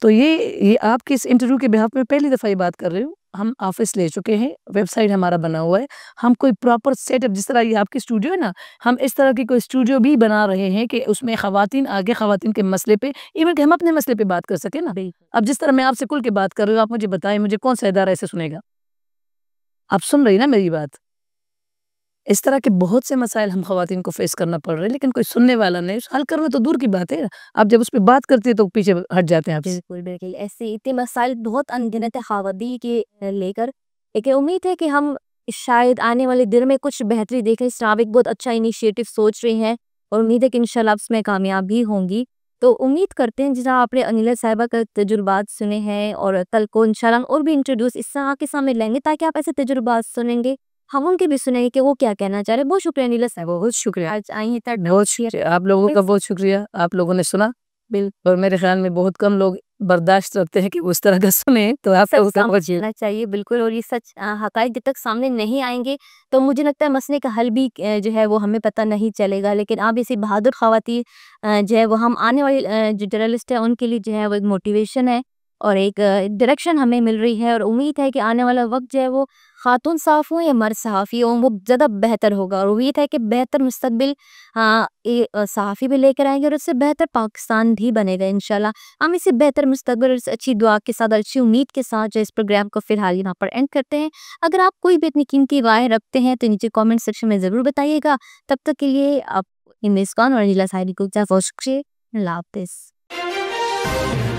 تو یہ آپ کے اس انٹرویو کے بہاف میں پہلی دفعہ یہ بات کر رہی ہوں، ہم آفس لے چکے ہیں، ویب سائٹ ہمارا بنا ہوا ہے، ہم کوئی پراپر سیٹ اپ، جس طرح یہ آپ کی اسٹوڈیو ہے نا، ہم اس طرح کی کوئی اسٹوڈیو بھی بنا رہے ہیں کہ اس میں خواتین آگے خواتین کے مسئلے پہ، ایون کہ ہم اپنے مسئلے پہ بات کر سکیں نا. اب جس طرح میں آپ سے کل کے بات کر رہی ہوں، آپ مجھے بتائیں مجھے کون سا ادارہ ایسے سنے گا؟ آپ سن رہی نا میری بات؟ اس طرح کے بہت سے مسائل ہم خواتین کو فیس کرنا پڑ رہے ہیں، لیکن کوئی سننے والا نہیں، حل کرنا تو دور کی بات ہے. آپ جب اس پہ بات کرتے ہیں تو پیچھے ہٹ جاتے ہیں آپ سے. بالکل بالکل ایسے اتنے مسائل بہت انگنت ہے خواتین کے لے کر، لیکن امید ہے کہ ہم شاید آنے والے دن میں کچھ بہتری دیکھیں. آپ ایک بہت اچھا انیشیٹو سوچ رہے ہیں اور امید ہے کہ انشاءاللہ آپ اس میں کامیاب بھی ہوں گی. تو امید کرتے ہیں جس طرح آپ نے انیلا صاحبہ کا تجربات سنے ہیں، اور کل کو انشاءاللہ ہم اور بھی انٹروڈیوس اس طرح کے سامنے لیں گے تاکہ آپ ایسے تجربات سنیں گے، ہم ان کے بھی سنیں گے کہ وہ کیا کہنا چاہ رہے ہیں. بہت شکریہ انیلا صاحبہ، بہت شکریہ، آج آئی ہیں تک. بہت شکریہ آپ لوگوں کا، بہت شکریہ آپ لوگوں نے سنا. بالکل اور میرے خیال میں بہت کم لوگ برداشت رکھتے ہیں کہ اس طرح کا سنیں، تو آپ لوگوں کا بہت سمجھنا چاہیے. بالکل، اور یہ سچ حقائق جب تک سامنے نہیں آئیں گے تو مجھے لگتا ہے مسئلے کا حل بھی جو ہے وہ ہمیں پتہ نہیں چلے گا. لیکن آپ ایسی بہادر خواتین جو ہے وہ ہم آنے والی جو جرنلسٹ ہیں ان کے لیے جو ہے وہ ایک موٹیویشن ہے اور ایک ڈائریکشن ہمیں مل رہی ہے. اور امید ہے کہ آنے والا وقت جو ہے وہ خاتون صحافی ہوں یا مرد صحافی ہوں وہ زیادہ بہتر ہوگا، اور امید ہے کہ بہتر مستقبل صحافی بھی لے کر آئیں گے اور اس سے بہتر پاکستان بھی بنے گا انشاءاللہ. ہم اسے بہتر مستقبل اور اس اچھی دعا کے ساتھ، اچھی امید کے ساتھ جو اس پروگرام کو فی الحال یہاں پر اینڈ کرتے ہیں. اگر آپ کوئی بھی اپنی قیمتی رائے رکھتے ہیں تو نیچے کامنٹ سیکشن میں ضرور بتائیے گا. تب تک کے لیے آپ ان میزبان اور انیلا صاحبہ کو بہت شکریہ. اللہ حافظ.